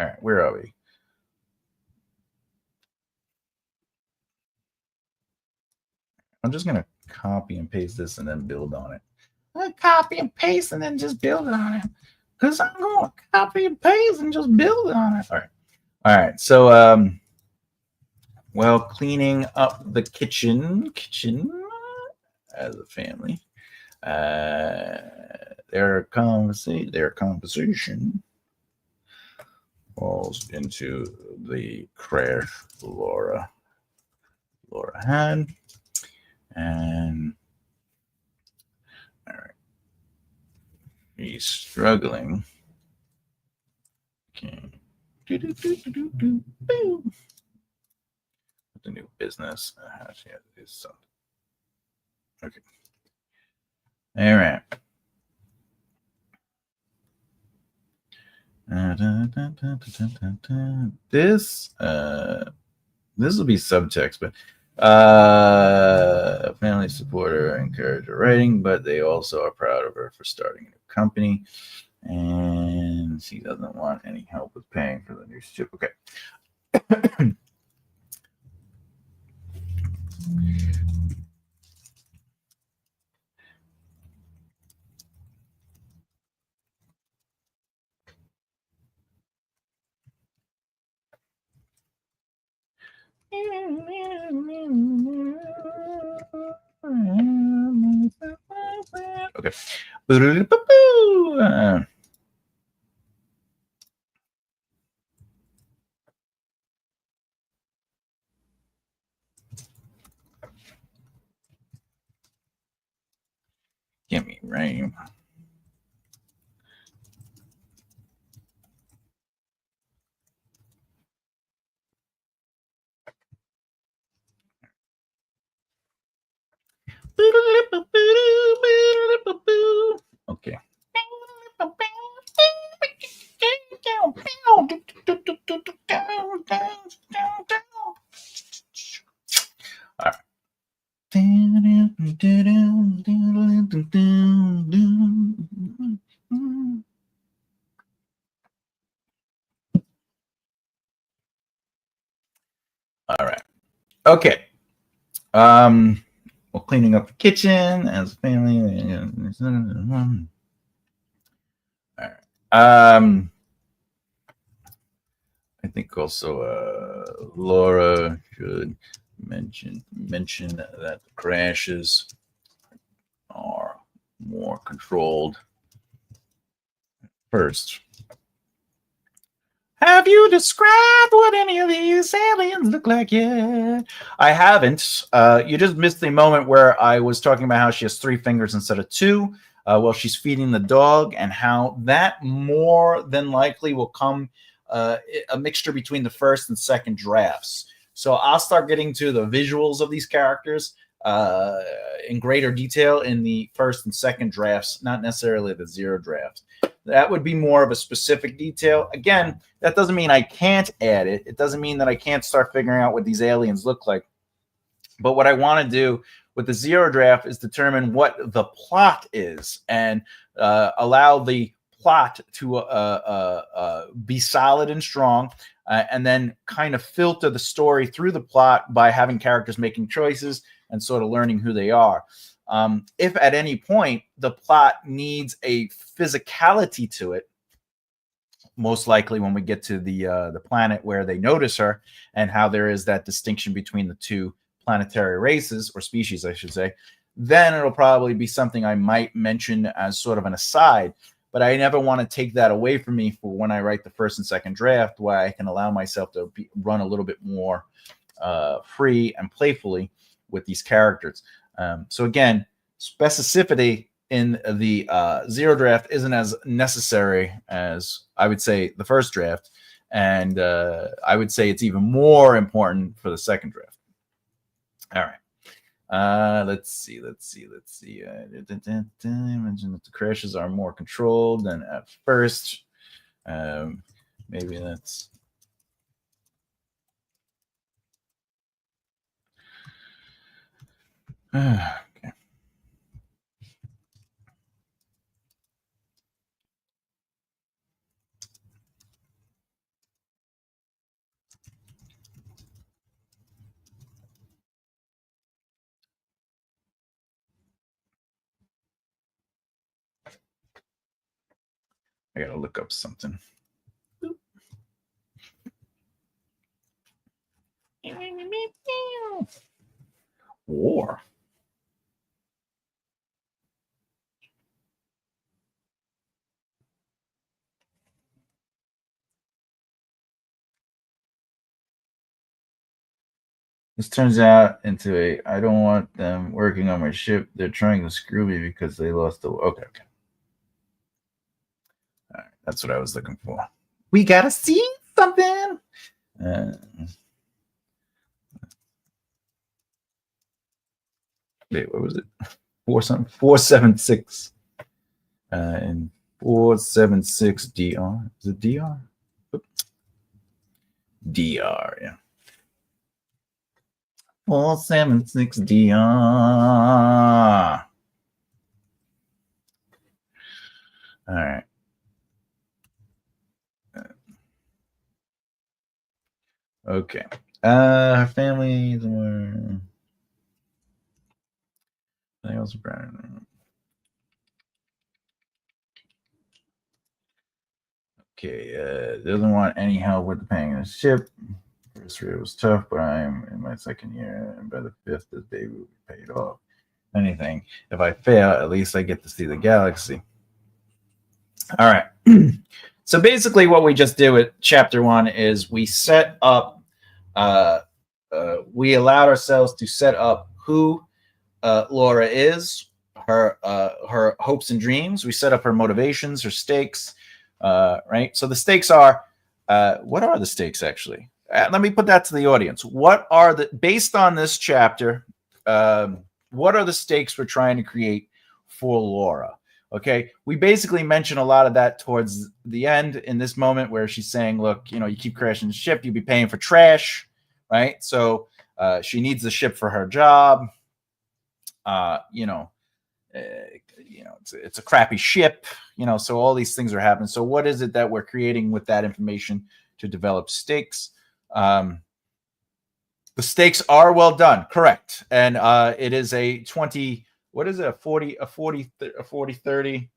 All right, where are we? I'm just going to copy and paste this and then build on it. Copy and paste and then just build on it. Because I'm going to copy and paste and just build on it. All right. So, well, cleaning up the kitchen as a family, their conversation falls into the crash Laura had. And all right, he's struggling. Okay. The new business. She has to do something. Okay. All right. This will be subtext, but family supporter, encourage her writing, but they also are proud of her for starting a new company, and she doesn't want any help with paying for the new ship. Okay. Okay. Get me right. Okay. All right. All right. Okay. Well, cleaning up the kitchen as a family. All right. I think also Laura should mention that the crashes are more controlled first. Have you described what any of these aliens look like yet? I haven't. You just missed the moment where I was talking about how she has 3 fingers instead of 2 while she's feeding the dog, and how that more than likely will come a mixture between the first and second drafts. So I'll start getting to the visuals of these characters in greater detail in the first and second drafts, not necessarily the 0 draft. That would be more of a specific detail. Again, that doesn't mean I can't add it. It doesn't mean that I can't start figuring out what these aliens look like. But what I want to do with the 0 draft is determine what the plot is and allow the plot to be solid and strong, and then kind of filter the story through the plot by having characters making choices and sort of learning who they are. If at any point the plot needs a physicality to it, most likely when we get to the planet where they notice her, and how there is that distinction between the 2 planetary races, or species, I should say, then it'll probably be something I might mention as sort of an aside. But I never want to take that away from me for when I write the first and second draft, where I can allow myself to run a little bit more free and playfully with these characters. So again, specificity in the 0 draft isn't as necessary as I would say the first draft, and I would say it's even more important for the second draft. All right. Let's see. Mention that the crashes are more controlled than at first. Maybe that's. Okay. I gotta look up something. War. This turns out into a I don't want them working on my ship. They're trying to screw me because they lost the. Okay. All right, that's what I was looking for. We gotta see something. Wait, what was it? 476. And 476 DR. Is it DR? DR, yeah. 476 DR. All right. Okay. Her family. They also okay. Doesn't want any help with the paying of the ship. First year was tough, but I'm in my second year, and by the 5th, this baby will be paid off. Anything. If I fail, at least I get to see the galaxy. All right. So basically, what we just did with chapter 1 is we set up. We allowed ourselves to set up who Laura is, her hopes and dreams. We set up her motivations, her stakes. Right. So the stakes are. What are the stakes actually? Let me put that to the audience. What are based on this chapter? What are the stakes we're trying to create for Laura? Okay, we basically mention a lot of that towards the end in this moment where she's saying, look, you keep crashing the ship, you'll be paying for trash, right? So she needs the ship for her job. It's a crappy ship, so all these things are happening. So what is it that we're creating with that information to develop stakes? The stakes are well done, correct. And it is a 20, what is it? A 40, 30.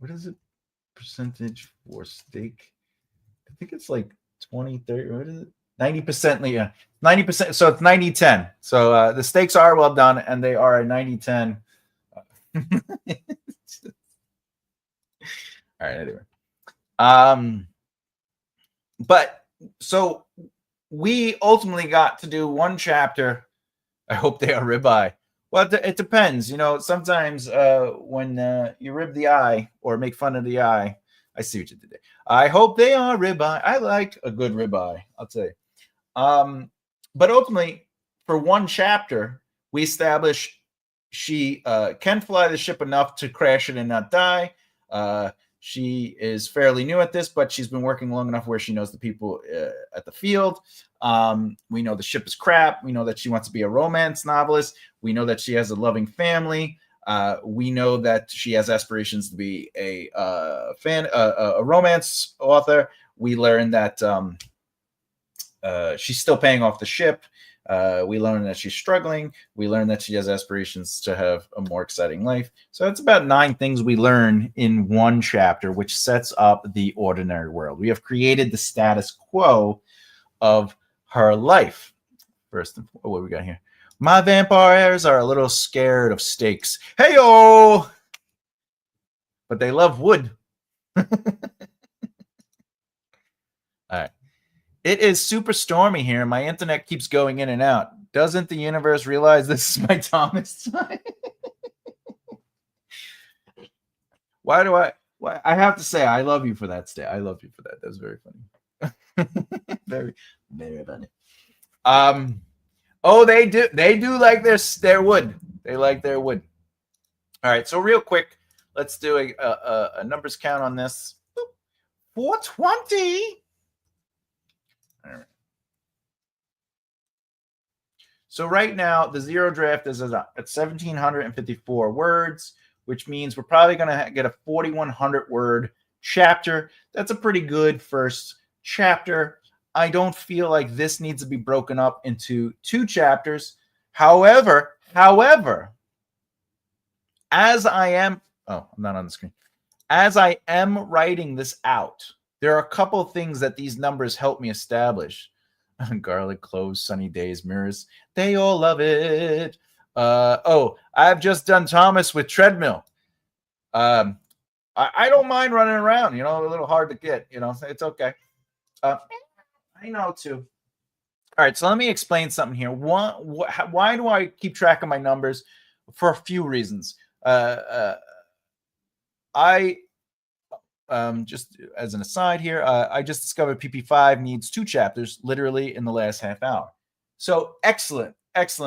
what is it? Percentage for stake? I think it's like 20, 30. What is it? 90%. Yeah, 90%. So it's 90-10. So the stakes are well done, and they are a 90-10. All right. Anyway, but so we ultimately got to do one chapter. I hope they are ribeye. Well, it depends. You know, sometimes when you rib the eye or make fun of the eye, I see what you did there. I hope they are ribeye. I like a good ribeye, I'll tell you. But ultimately, for one chapter, we establish she can fly the ship enough to crash it and not die. She is fairly new at this, but she's been working long enough where she knows the people at the field. We know the ship is crap. We know that she wants to be a romance novelist. We know that she has a loving family. We know that she has aspirations to be a romance author. We learn that she's still paying off the ship. We learn that she's struggling. We learn that she has aspirations to have a more exciting life. So it's about 9 things we learn in one chapter, which sets up the ordinary world. We have created the status quo of her life. First, what we got here? My vampires are a little scared of stakes. Hey-o! But they love wood. All right. It is super stormy here. My internet keeps going in and out. Doesn't the universe realize this is my Thomas time? Why I have to say I love you for that, Stay. I love you for that. That was very funny. Very, very funny. Oh, they do like their wood. They like their wood. All right, so real quick, let's do a numbers count on this. 420. All right. So right now, the zero draft is at 1,754 words, which means we're probably going to get a 4,100 word chapter. That's a pretty good first chapter. I don't feel like this needs to be broken up into 2 chapters. However, as I am, I'm not on the screen. As I am writing this out, there are a couple of things that these numbers help me establish. Garlic, cloves, sunny days, mirrors. They all love it. I've just done Thomas with treadmill. I don't mind running around. A little hard to get. It's okay. I know too. All right, so let me explain something here. Why do I keep track of my numbers? For a few reasons. Just as an aside here, I just discovered PP5 needs 2 chapters literally in the last half hour. So excellent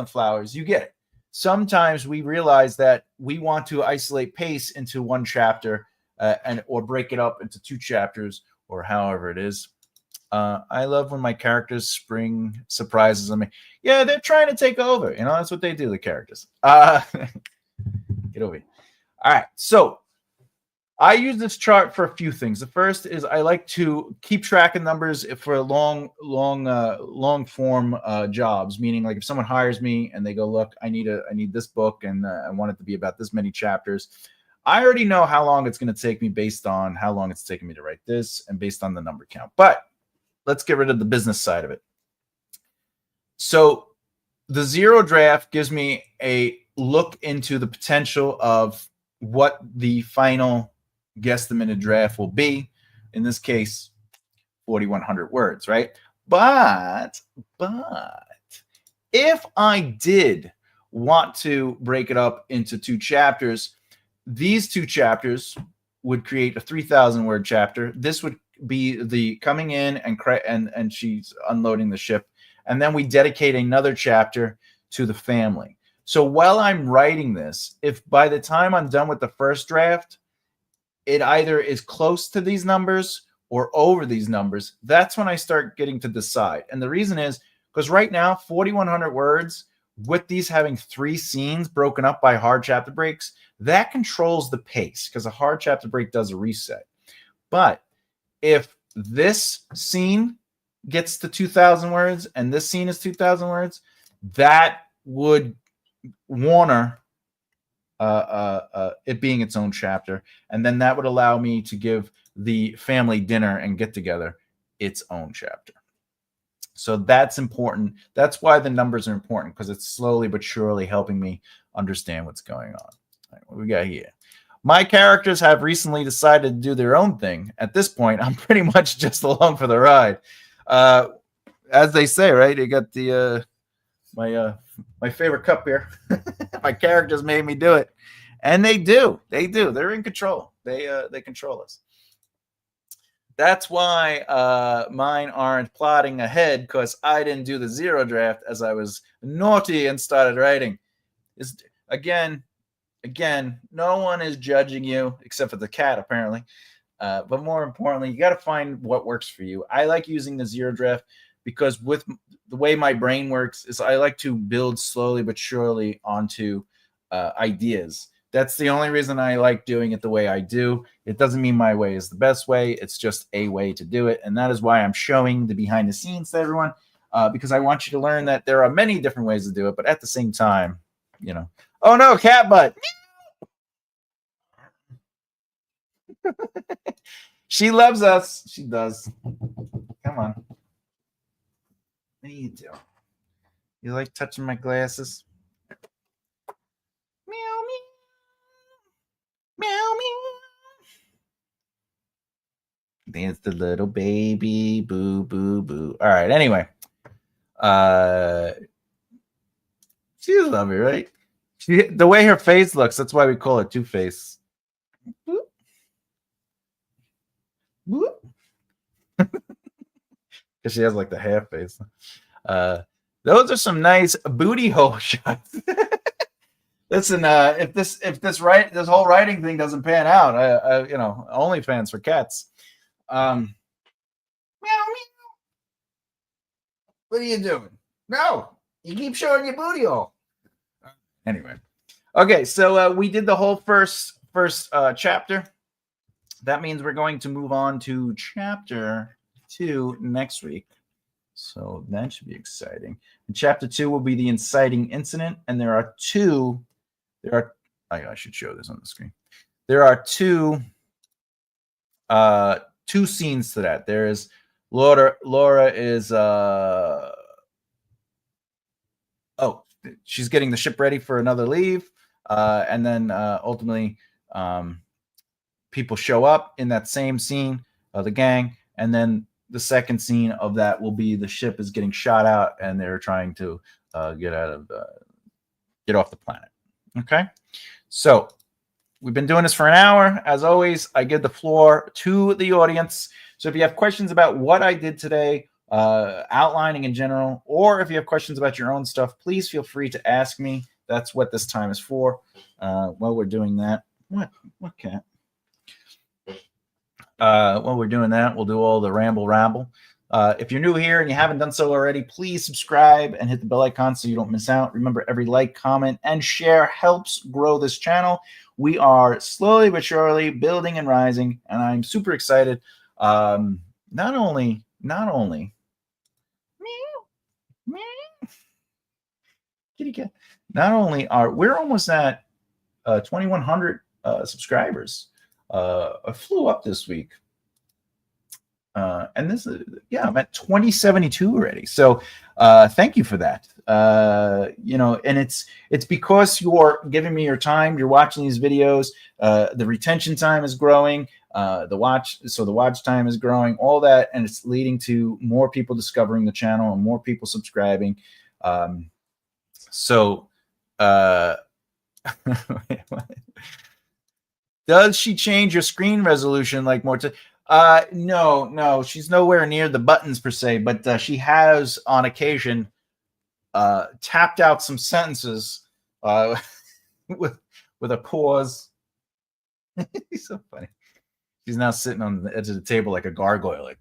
flowers. You get it. Sometimes we realize that we want to isolate pace into 1 chapter or break it up into 2 chapters or however it is. I love when my characters spring surprises on me. Yeah, they're trying to take over. That's what they do, the characters. Get over here. All right, so I use this chart for a few things. The first is I like to keep track of numbers for long form jobs. Meaning, like if someone hires me and they go, "Look, I need this book, and I want it to be about this many chapters." I already know how long it's going to take me based on how long it's taken me to write this, and based on the number count. But let's get rid of the business side of it. So the zero draft gives me a look into the potential of what the final guesstimated draft will be. In this case, 4,100 words, right? But if I did want to break it up into 2 chapters, these 2 chapters would create a 3,000 word chapter. This would be the coming in and she's unloading the ship, and then we dedicate another chapter to the family. So while I'm writing this, if by the time I'm done with the first draft, it either is close to these numbers or over these numbers, that's when I start getting to decide. And the reason is because right now, 4,100 words, with these having 3 scenes broken up by hard chapter breaks, that controls the pace because a hard chapter break does a reset. But if this scene gets to 2,000 words and this scene is 2,000 words, that would Warner it being its own chapter, and then that would allow me to give the family dinner and get together its own chapter. So that's important. That's why the numbers are important, because it's slowly but surely helping me understand what's going on. All right, what we got here? My characters have recently decided to do their own thing. At this point, I'm pretty much just along for the ride. As they say, right? You got the my favorite cup here. My characters made me do it, and they do. They do. They're in control. They control us. That's why mine aren't plotting ahead, because I didn't do the zero draft as I was naughty and started writing. Again, no one is judging you except for the cat, apparently. But more importantly, you got to find what works for you. I like using the zero draft because with the way my brain works is I like to build slowly but surely onto ideas. That's the only reason I like doing it the way I do. It doesn't mean my way is the best way. It's just a way to do it. And that is why I'm showing the behind the scenes to everyone, because I want you to learn that there are many different ways to do it. But at the same time, you know, oh no, cat butt. She loves us. She does. Come on. What are you doing? You like touching my glasses? Meow, meow. Meow, meow. There's the little baby. Boo, boo, boo. All right. Anyway. She's lovely, right? The way her face looks, that's why we call her Two-Face. Boop. Boop. Because she has like the half face. Those are some nice booty hole shots. Listen, if this whole writing thing doesn't pan out, I OnlyFans for cats. Meow, meow. What are you doing? No, you keep showing your booty hole. Anyway, okay, so we did the whole first chapter. That means we're going to move on to chapter 2 next week. So that should be exciting. And chapter 2 will be the inciting incident, and I should show this on the screen. There are two scenes to that. There is Laura is she's getting the ship ready for another leave, and then ultimately people show up in that same scene of the gang, and then the second scene of that will be the ship is getting shot out and they're trying to get off the planet. Okay, so we've been doing this for an hour. As always, I give the floor to the audience. So if you have questions about what I did today, outlining in general, or if you have questions about your own stuff, please feel free to ask me. That's what this time is for. While we're doing that, what cat? While we're doing that, we'll do all the ramble. If you're new here and you haven't done so already, please subscribe and hit the bell icon so you don't miss out. Remember, every like, comment, and share helps grow this channel. We are slowly but surely building and rising, and I'm super excited. Not only kitty cat. Not only we're almost at 2,100 subscribers. I flew up this week. And this is, I'm at 2072 already. So thank you for that. And it's because you're giving me your time. You're watching these videos. The retention time is growing. The watch time is growing. All that, and it's leading to more people discovering the channel and more people subscribing. Does she change your screen resolution like more to? No, she's nowhere near the buttons per se, but she has on occasion tapped out some sentences with a pause. He's so funny. She's now sitting on the edge of the table like a gargoyle. Like,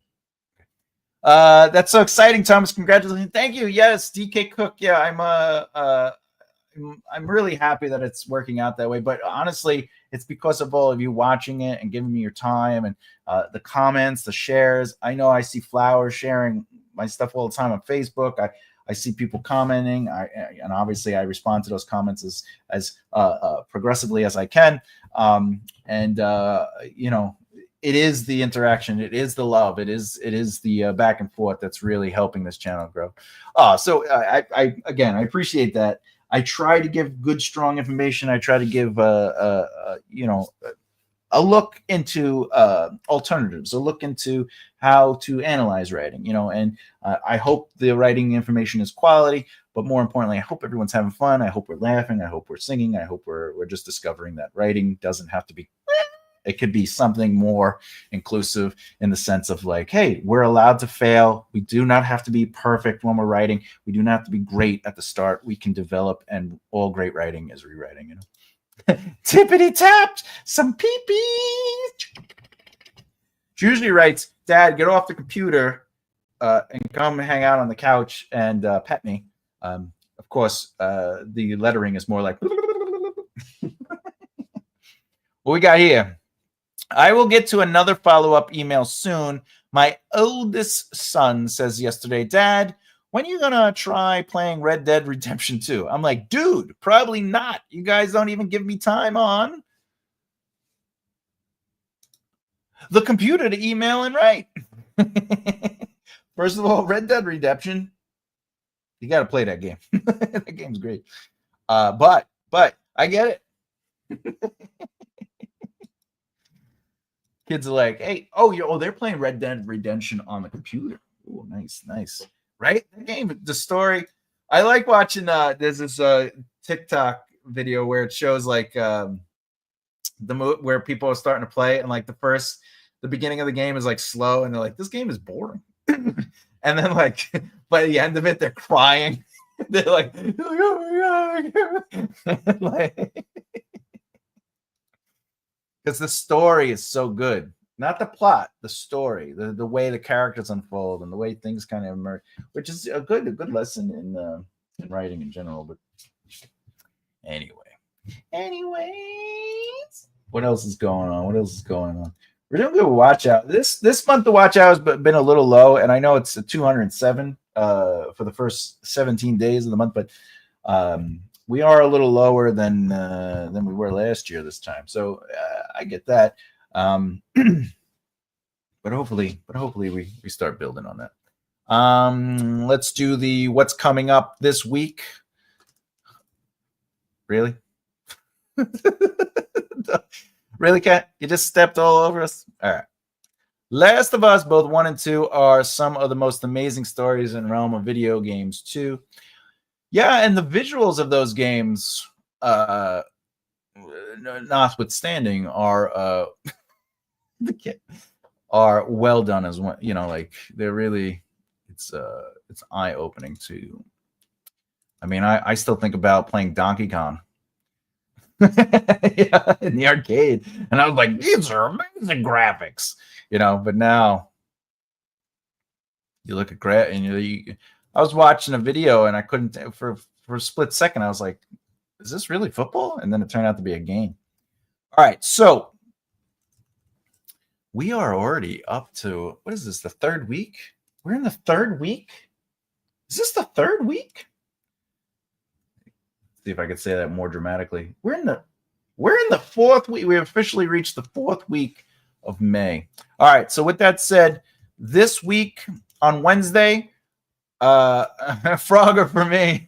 that's so exciting, Thomas. Congratulations. Thank you. Yes, DK Cook. Yeah, I'm really happy that it's working out that way. But honestly, it's because of all of you watching it and giving me your time and the comments, the shares. I know I see Flowers sharing my stuff all the time on Facebook. I see people commenting, and obviously I respond to those comments as progressively as I can. You know, it is the interaction, it is the love, it is the back and forth that's really helping this channel grow. So I again, I appreciate that. I try to give good, strong information. I try to give you know, a look into alternatives, a look into how to analyze writing, you know, and I hope the writing information is quality, but more importantly, I hope everyone's having fun. I hope we're laughing. I hope we're singing. I hope we're just discovering that writing doesn't have to be, it could be something more inclusive in the sense of like, hey, we're allowed to fail. We do not have to be perfect when we're writing. We do not have to be great at the start. We can develop, and all great writing is rewriting, you know. Tippity tapped, some pee-pee. She usually writes, Dad, get off the computer and come hang out on the couch and pet me. Of course, the lettering is more like, what we got here? I will get to another follow-up email soon. My oldest son says yesterday, Dad, when are you going to try playing Red Dead Redemption 2? I'm like, dude, probably not. You guys don't even give me time on the computer to email and write. First of all, Red Dead Redemption, you got to play that game. That game's great. But I get it. Kids are like, hey, they're playing Red Dead Redemption on the computer. Oh, nice. Right? The game, the story. I like watching there's this TikTok video where it shows like where people are starting to play, and like the beginning of the game is like slow, and they're like, this game is boring. And then like by the end of it, they're crying. They're like, oh my God. Like, because the story is so good. Not the plot, the story, the way the characters unfold and the way things kind of emerge, which is a good lesson in writing in general. But anyways, what else is going on? We're doing good with Watch Out. This month the Watch Out has been a little low, and I know it's a 207 for the first 17 days of the month, but we are a little lower than we were last year this time. So I get that. But hopefully we start building on that. Let's do the what's coming up this week. Really? Really, Kat? You just stepped all over us? All right. Last of Us, both 1 and 2, are some of the most amazing stories in the realm of video games, too. Yeah, and the visuals of those games, notwithstanding, are well done as well. You know, like they're really, it's eye-opening too. I mean, I still think about playing Donkey Kong. Yeah, in the arcade, and I was like, these are amazing graphics, you know. But now you look at and I was watching a video and I couldn't for a split second. I was like, is this really football? And then it turned out to be a game. All right, so we are already up to, what is this, the third week? We're in the third week? Is this the third week? See if I could say that more dramatically. We're in the fourth week. We officially reached the fourth week of May. All right, so with that said, this week on Wednesday, Frogger for me.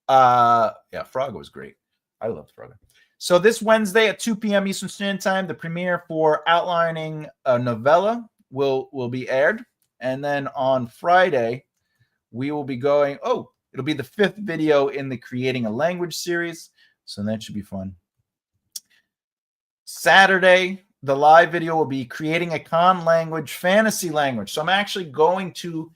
Yeah, Frogger was great. I loved Frogger. So this Wednesday at 2 p.m. Eastern Standard Time, the premiere for Outlining a Novella will be aired. And then on Friday, we will be going, it'll be the 5th video in the Creating a Language series. So that should be fun. Saturday, the live video will be Creating a Con Language Fantasy Language. So I'm actually going to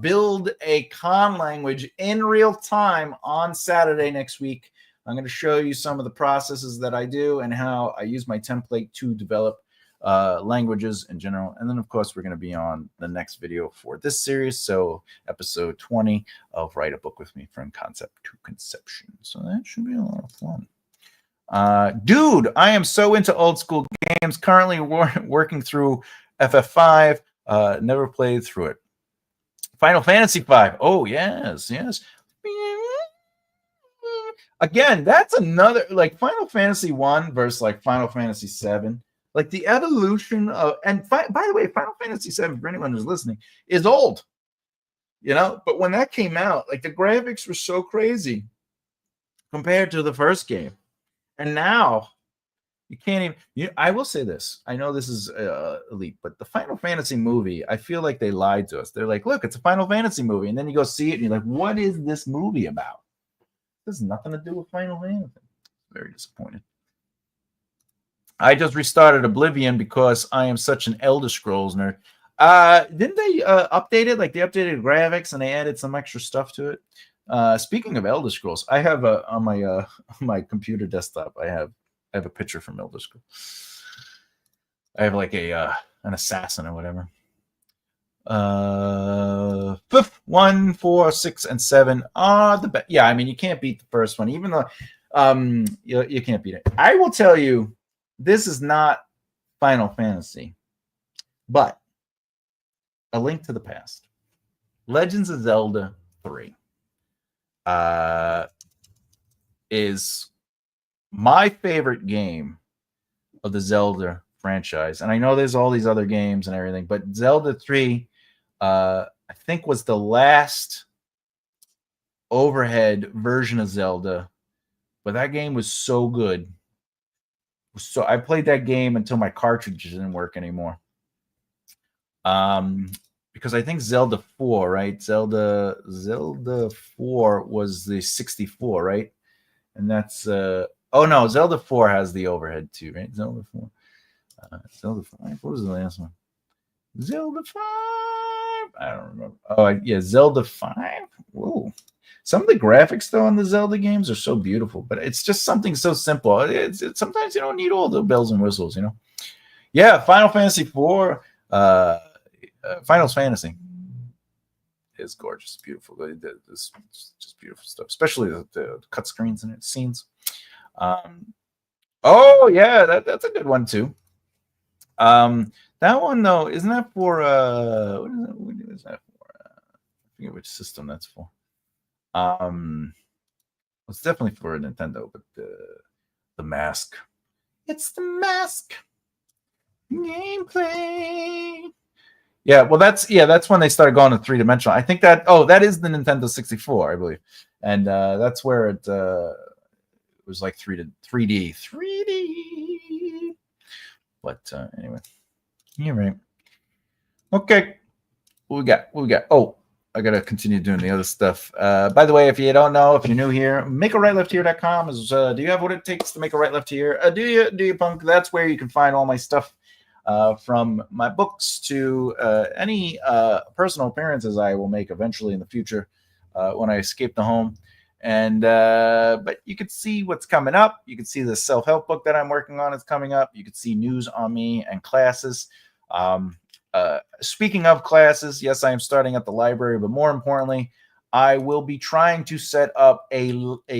build a con language in real time on Saturday next week. I'm going to show you some of the processes that I do and how I use my template to develop languages in general. And then, of course, we're going to be on the next video for this series. So episode 20 of Write a Book with Me from Concept to Conception. So that should be a lot of fun. Dude, I am so into old school games. Currently working through FF5. Never played through it. Final Fantasy 5. Oh, yes, yes. Again, that's another like Final Fantasy 1 versus like Final Fantasy 7. Like the evolution of, and by the way, Final Fantasy 7, for anyone who's listening, is old. You know, but when that came out, like the graphics were so crazy compared to the first game. And now you can't even. I will say this. I know this is elite, but the Final Fantasy movie, I feel like they lied to us. They're like, look, it's a Final Fantasy movie. And then you go see it and you're like, what is this movie about? This has nothing to do with Final Fantasy. Very disappointed. I just restarted Oblivion because I am such an Elder Scrolls nerd. Didn't they update it? Like they updated graphics and they added some extra stuff to it. Speaking of Elder Scrolls, I have on my computer desktop, I have a picture from Elder Scrolls. I have like an assassin or whatever. 5th, 1, 4, 6, and 7 are the best. Yeah, I mean you can't beat the first one, even though you can't beat it. I will tell you, this is not Final Fantasy, but A Link to the Past, Legends of Zelda 3, is my favorite game of the Zelda franchise. And I know there's all these other games and everything, but Zelda 3, I think, was the last overhead version of Zelda. But that game was so good. So I played that game until my cartridge didn't work anymore. Because I think Zelda 4, right? Zelda 4 was the 64, right? And that's oh no, Zelda 4 has the overhead too, right? Zelda 4. Zelda 5. What was the last one? Zelda 5. I don't remember. Oh, yeah, Zelda 5. Whoa. Some of the graphics though on the Zelda games are so beautiful, but it's just something so simple. It's sometimes you don't need all the bells and whistles, you know. Yeah, Final Fantasy 4. Final Fantasy is gorgeous, beautiful. It's just beautiful stuff, especially the cut screens and its scenes. Oh yeah, that's a good one too. That one though, isn't that for what is that for? I forget which system that's for. It's definitely for Nintendo, but the mask. It's the mask gameplay. Yeah, well, that's when they started going to 3-dimensional. I think that is the Nintendo 64, I believe, and that's where it was like 3D. But anyway, you're right. Okay, what we got? Oh, I gotta continue doing the other stuff. By the way, if you don't know, if you're new here, makearightlefthear.com is. Do you have what it takes to make a right left here? Do you, punk? That's where you can find all my stuff. From my books to any personal appearances I will make eventually in the future when I escape the home. And but you can see what's coming up. You can see the self-help book that I'm working on is coming up. You can see news on me and classes. Speaking of classes, yes, I am starting at the library, but more importantly, I will be trying to set up a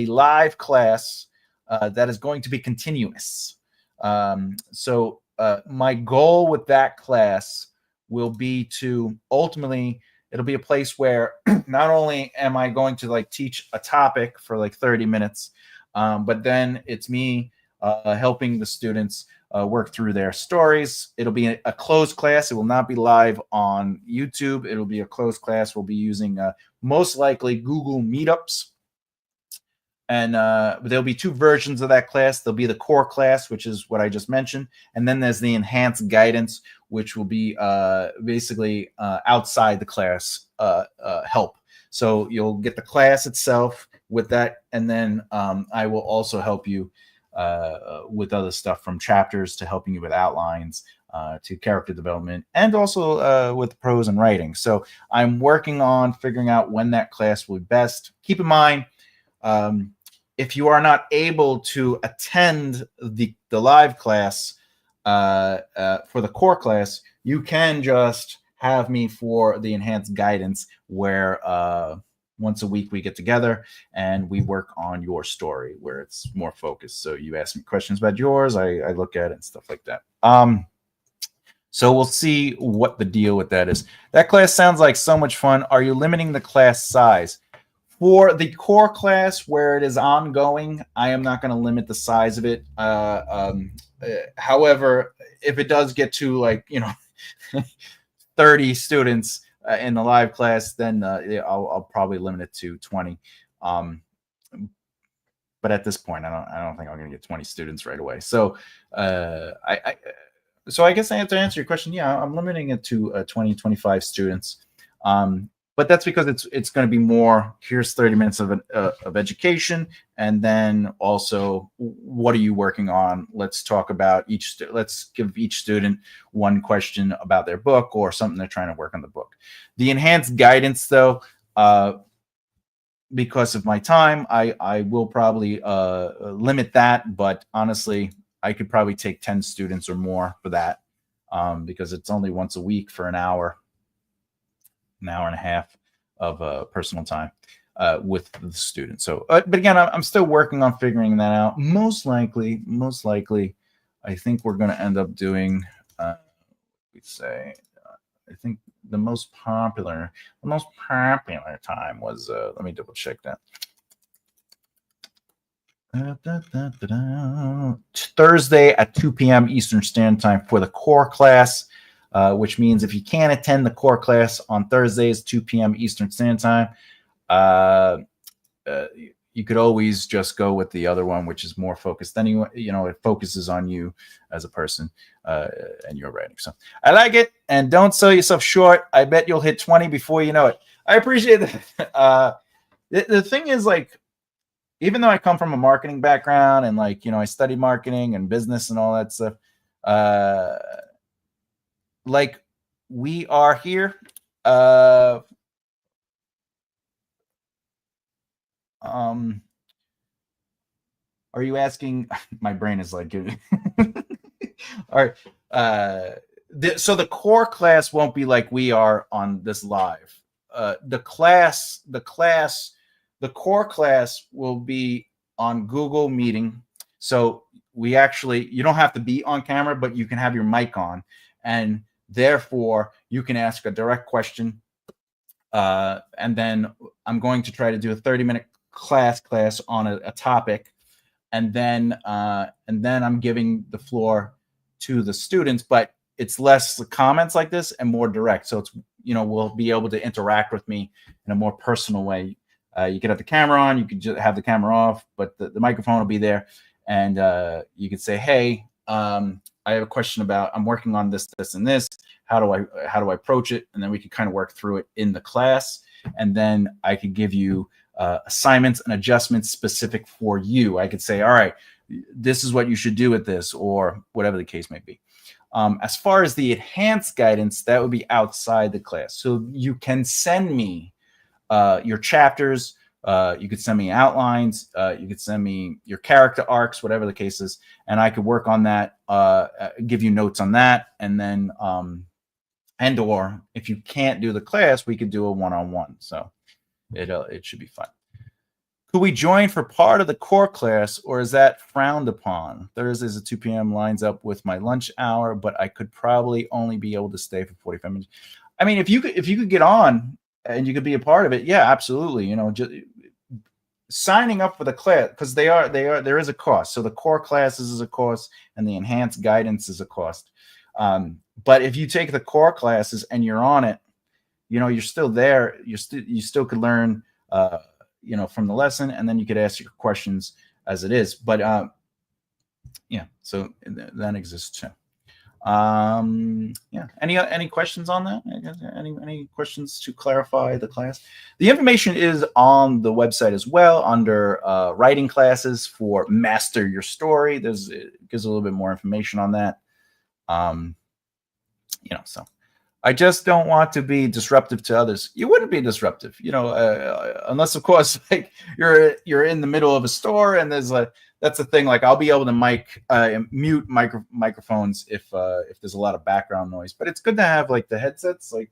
live class that is going to be continuous. So my goal with that class will be to ultimately, it'll be a place where not only am I going to like teach a topic for like 30 minutes, but then it's me helping the students work through their stories. It'll be a closed class. It will not be live on YouTube. It'll be a closed class. We'll be using most likely Google Meetups. And there'll be 2 versions of that class. There'll be the core class, which is what I just mentioned. And then there's the enhanced guidance, which will be basically outside the class help. So you'll get the class itself with that. And then I will also help you with other stuff, from chapters to helping you with outlines to character development, and also with prose and writing. So I'm working on figuring out when that class will be best. Keep in mind, if you are not able to attend the live class for the core class, you can just have me for the enhanced guidance, where once a week we get together and we work on your story where it's more focused. So you ask me questions about yours, I look at it and stuff like that. So we'll see what the deal with that is. That class sounds like so much fun. Are you limiting the class size? For the core class where it is ongoing, I am not going to limit the size of it. However, if it does get to 30 students in the live class, then I'll probably limit it to 20. But at this point, I don't think I'm going to get 20 students right away. So I guess I have to answer your question. Yeah, I'm limiting it to 20, 25 students. But that's because it's going to be more. Here's 30 minutes of education, and then also, what are you working on? Let's talk about let's give each student one question about their book or something they're trying to work on the book. The enhanced guidance, though, because of my time, I will probably limit that. But honestly, I could probably take 10 students or more for that, because it's only once a week for an hour and a half of personal time with the student. So, but again, I'm still working on figuring that out. Most likely, I think we're going to end up doing, I think the most popular time was, let me double check that. Thursday at 2 p.m. Eastern Standard Time for the core class. Which means if you can't attend the core class on Thursdays, 2 p.m. Eastern Standard Time, you could always just go with the other one, which is more focused. Anyway, it focuses on you as a person and your writing. So I like it. And don't sell yourself short. I bet you'll hit 20 before you know it. I appreciate that. The thing is, even though I come from a marketing background and I studied marketing and business and all that stuff, we are here. Are you asking? My brain is all right. So the core class won't be like we are on this live. The core class will be on Google Meeting. So you don't have to be on camera, but you can have your mic on, and therefore you can ask a direct question. And then I'm going to try to do a 30-minute class on a topic. And then I'm giving the floor to the students, but it's less comments like this and more direct. So it's, we'll be able to interact with me in a more personal way. You could have the camera on, you could just have the camera off, but the microphone will be there. And you could say, hey, I have a question about, I'm working on this, and this. How do I approach it? And then we could kind of work through it in the class. And then I could give you assignments and adjustments specific for you. I could say, all right, this is what you should do with this, or whatever the case may be. As far as the enhanced guidance, that would be outside the class. So you can send me your chapters. You could send me outlines. You could send me your character arcs, whatever the case is, and I could work on that, give you notes on that, and then or if you can't do the class, we could do a one-on-one. So it should be fun. Could we join for part of the core class, or is that frowned upon? Thursdays at 2 p.m. lines up with my lunch hour, but I could probably only be able to stay for 45 minutes. I mean, if you could get on and you could be a part of it, yeah, absolutely. Just signing up for the class, because there is a cost. So the core classes is a cost, and the enhanced guidance is a cost. But if you take the core classes and you're on it, you're still there. You still could learn, from the lesson, and then you could ask your questions as it is. But yeah, so that exists too. Yeah. Any questions on that? Any questions to clarify the class? The information is on the website as well under writing classes for Master Your Story. It gives a little bit more information on that. So I just don't want to be disruptive to others. You wouldn't be disruptive, unless of course you're in the middle of a store and that's the thing. I'll be able to mute microphones if there's a lot of background noise. But it's good to have the headsets. You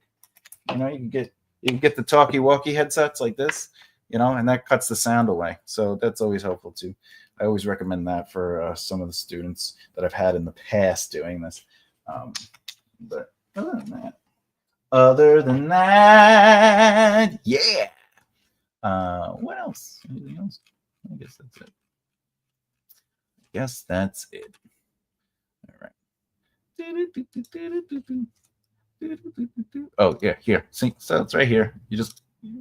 can get you can get the talkie-walkie headsets like this, and that cuts the sound away. So that's always helpful too. I always recommend that for some of the students that I've had in the past doing this. But other than that, yeah. What else? Anything else? I guess that's it. All right. Oh yeah, here. See, so it's right here.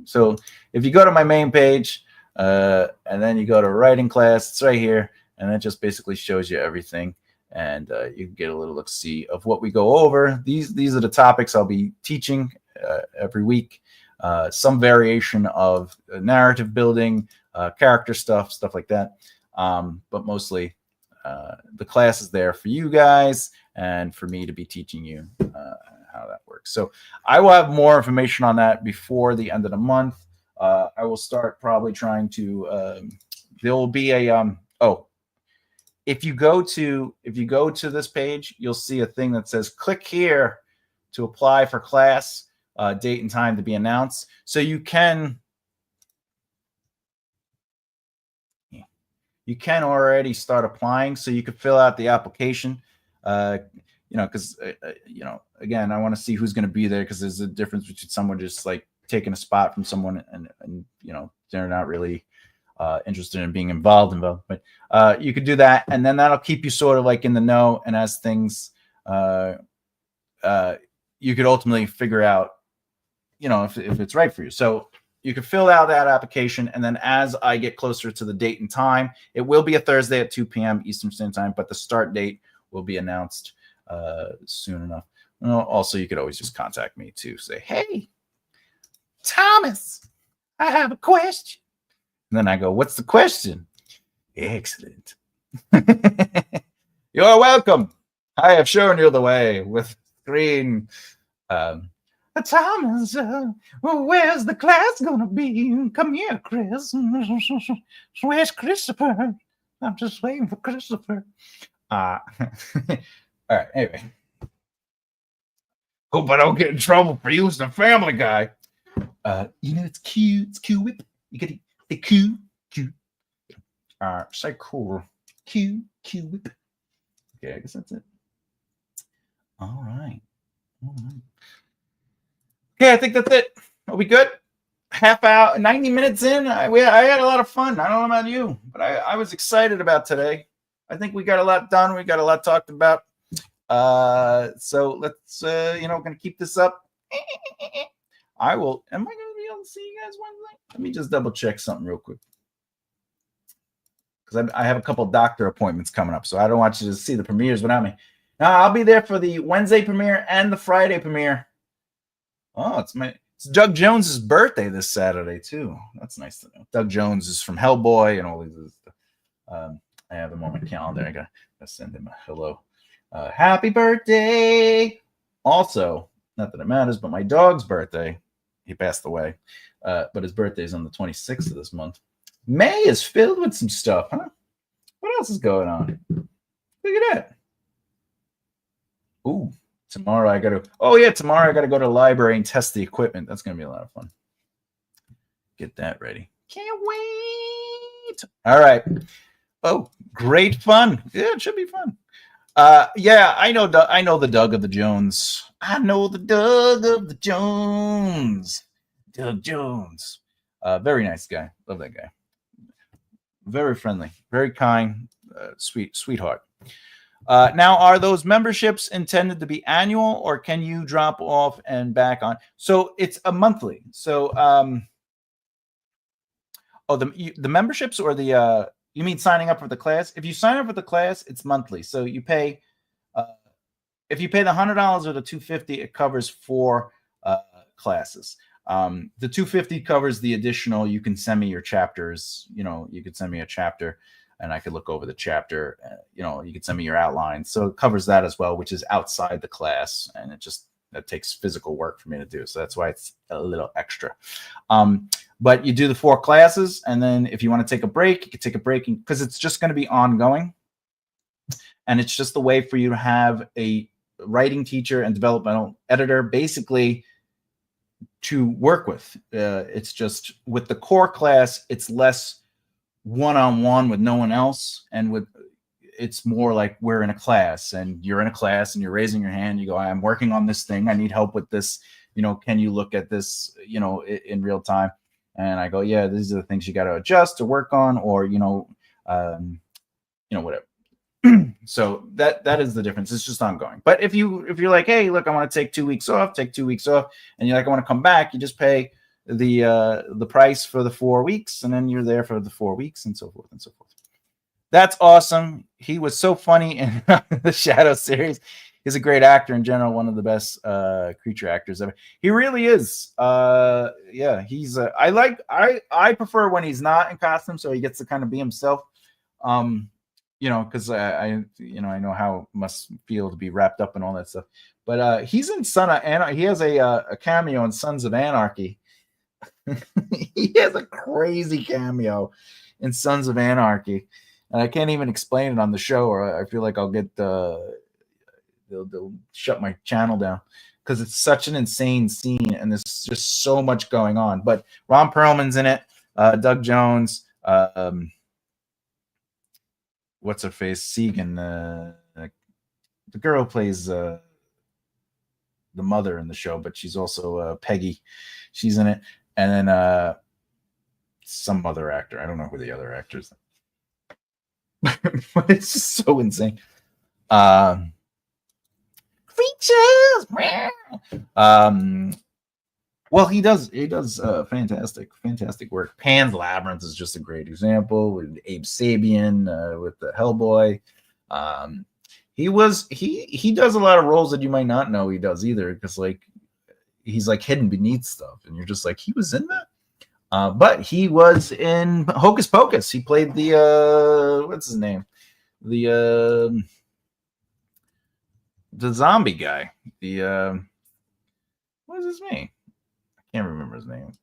So if you go to my main page, and then you go to writing class, it's right here, and that just basically shows you everything, and you can get a little look-see of what we go over. These are the topics I'll be teaching every week. Some variation of narrative building, character stuff like that, but mostly the class is there for you guys and for me to be teaching you how that works. So I will have more information on that before the end of the month. I will start probably trying to. There will be a if you go to this page, you'll see a thing that says click here to apply for class, date and time to be announced. So you can already start applying. So you could fill out the application. Because again, I want to see who's going to be there, because there's a difference between someone just like taking a spot from someone and they're not really interested in being involved. But you could do that, and then that'll keep you sort of like in the know. And as things, you could ultimately figure out, if it's right for you. So you can fill out that application, and then as I get closer to the date and time, it will be a Thursday at 2 p.m. Eastern Standard Time, but the start date will be announced soon enough. Also, you could always just contact me to say, hey, Thomas, I have a question. And then I go, what's the question? Excellent. You're welcome. I have shown you the way with screen. Thomas, where's the class going to be? Come here, Chris. Where's Christopher? I'm just waiting for Christopher. All right, anyway. Hope I don't get in trouble for using a Family Guy. It's cute. It's cool whip. You get the cute. Say cool. Cute whip. Okay, I guess that's it. All right. Okay, I think that's it. Are we good? Half hour, 90 minutes in. I had a lot of fun. I don't know about you, but I was excited about today. I think we got a lot done. We got a lot talked about. So let's, going to keep this up. Am I going to be able to see you guys Wednesday? Let me just double check something real quick. Because I have a couple doctor appointments coming up, so I don't want you to see the premieres without me. Now, I'll be there for the Wednesday premiere and the Friday premiere. Oh, it's Doug Jones's birthday this Saturday, too. That's nice to know. Doug Jones is from Hellboy and all these stuff. I have him on my calendar. I got to send him a hello. Happy birthday. Also, not that it matters, but my dog's birthday, he passed away, but his birthday is on the 26th of this month. May is filled with some stuff, huh? What else is going on? Look at that. Ooh, tomorrow I got to go to the library and test the equipment. That's going to be a lot of fun. Get that ready. Can't wait. All right. Oh, great fun. Yeah, it should be fun. Yeah, I know the Doug of the Jones. I know the Doug of the Jones. Doug Jones. Very nice guy. Love that guy. Very friendly, very kind, sweetheart. Now, are those memberships intended to be annual, or can you drop off and back on? So it's a monthly. So, the memberships, or the you mean signing up for the class? If you sign up for the class, it's monthly. So you pay, if you pay the $100 or the $250, it covers 4 classes. The $250 covers the additional. You can send me your chapters. You could send me a chapter, and I could look over the chapter. You could send me your outline. So it covers that as well, which is outside the class, and that takes physical work for me to do. So that's why it's a little extra. But you do the 4 classes, and then if you want to take a break, you can take a break, because it's just going to be ongoing. And it's just a way for you to have a writing teacher and developmental editor basically to work with. It's just with the core class, it's less one-on-one with no one else, and with it's more like we're in a class and you're in a class and you're raising your hand. You go, I'm working on this thing. I need help with this. Can you look at this, in real time? And I go, yeah, these are the things you got to adjust to work on, or, whatever. So that is the difference. It's just ongoing. But if you're like, hey, look, I want to take 2 weeks off, take 2 weeks off, and you're like, I want to come back, you just pay the price for the 4 weeks, and then you're there for the 4 weeks, and so forth and so forth. That's awesome. He was so funny in the Shadow series. He's a great actor in general, one of the best creature actors ever. He really is. Yeah, he's. I prefer when he's not in costume, so he gets to kind of be himself. Because I know how it must feel to be wrapped up in all that stuff. But he's in Son of Anarchy. He has a cameo in Sons of Anarchy. He has a crazy cameo in Sons of Anarchy, and I can't even explain it on the show, or I feel like I'll get they'll shut my channel down, because it's such an insane scene and there's just so much going on. But Ron Perlman's in it, Doug Jones, what's her face, Segan, the girl plays the mother in the show, but she's also Peggy. She's in it, and then some other actor. I don't know who the other actors are. But it's just so insane. Creatures. Well, he does fantastic work. Pan's Labyrinth is just a great example with Abe Sapien, with the Hellboy. He does a lot of roles that you might not know he does either, because he's like hidden beneath stuff, and you're just like, he was in that. But he was in Hocus Pocus. He played the what's his name, the zombie guy. What is his name? Can't remember his name.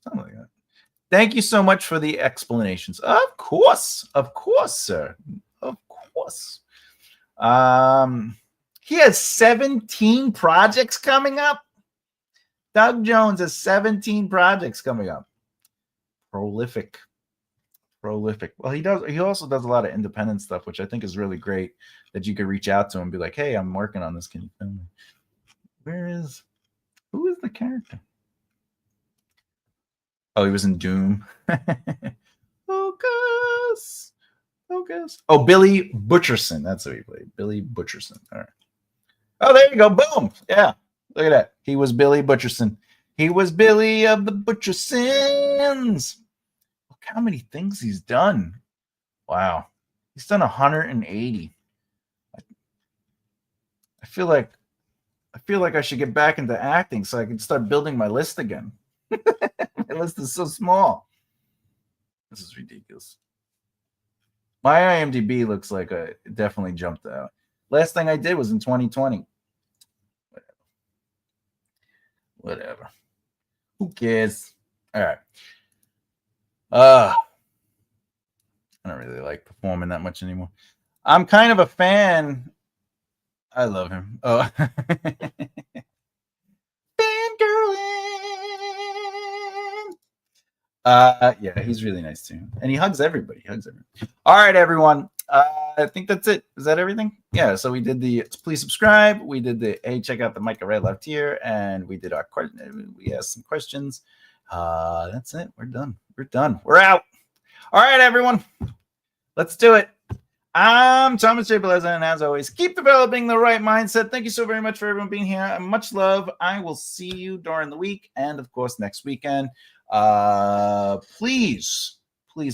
Something like that. Thank you so much for the explanations. Of course, sir. Of course. He has 17 projects coming up. Doug Jones has 17 projects coming up. Prolific. Well, he also does a lot of independent stuff, which I think is really great, that you could reach out to him and be like, hey, I'm working on this. Can you film me? Who is the character? Oh, he was in Doom. Focus. Oh, Billy Butcherson. That's who he played. Billy Butcherson. All right. Oh, there you go. Boom. Yeah. Look at that. He was Billy Butcherson. He was Billy of the Butchersons. Look how many things he's done. Wow. He's done 180. I feel like I should get back into acting so I can start building my list again. My list is so small. This is ridiculous. My IMDb looks like it definitely jumped out. Last thing I did was in 2020. Whatever. Who cares? All right. I don't really like performing that much anymore. I'm kind of a fan. I love him. Oh. Fangirling. Yeah, he's really nice too. And he hugs everybody. All right, everyone. I think that's it. Is that everything? Yeah, so we did the please subscribe. We did the hey, check out the mic right left here. And we did our question. We asked some questions. That's it. We're done. We're out. All right, everyone. Let's do it. I'm Thomas J. Bellezza, and as always, keep developing the right mindset. Thank you so very much for everyone being here. Much love. I will see you during the week and, of course, next weekend. Please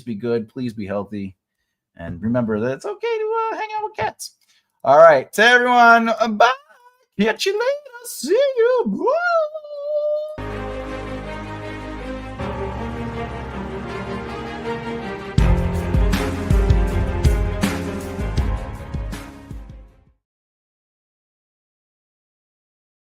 be good. Please be healthy. And remember that it's okay to hang out with cats. All right. To everyone, bye. Catch you later. See you. Bye.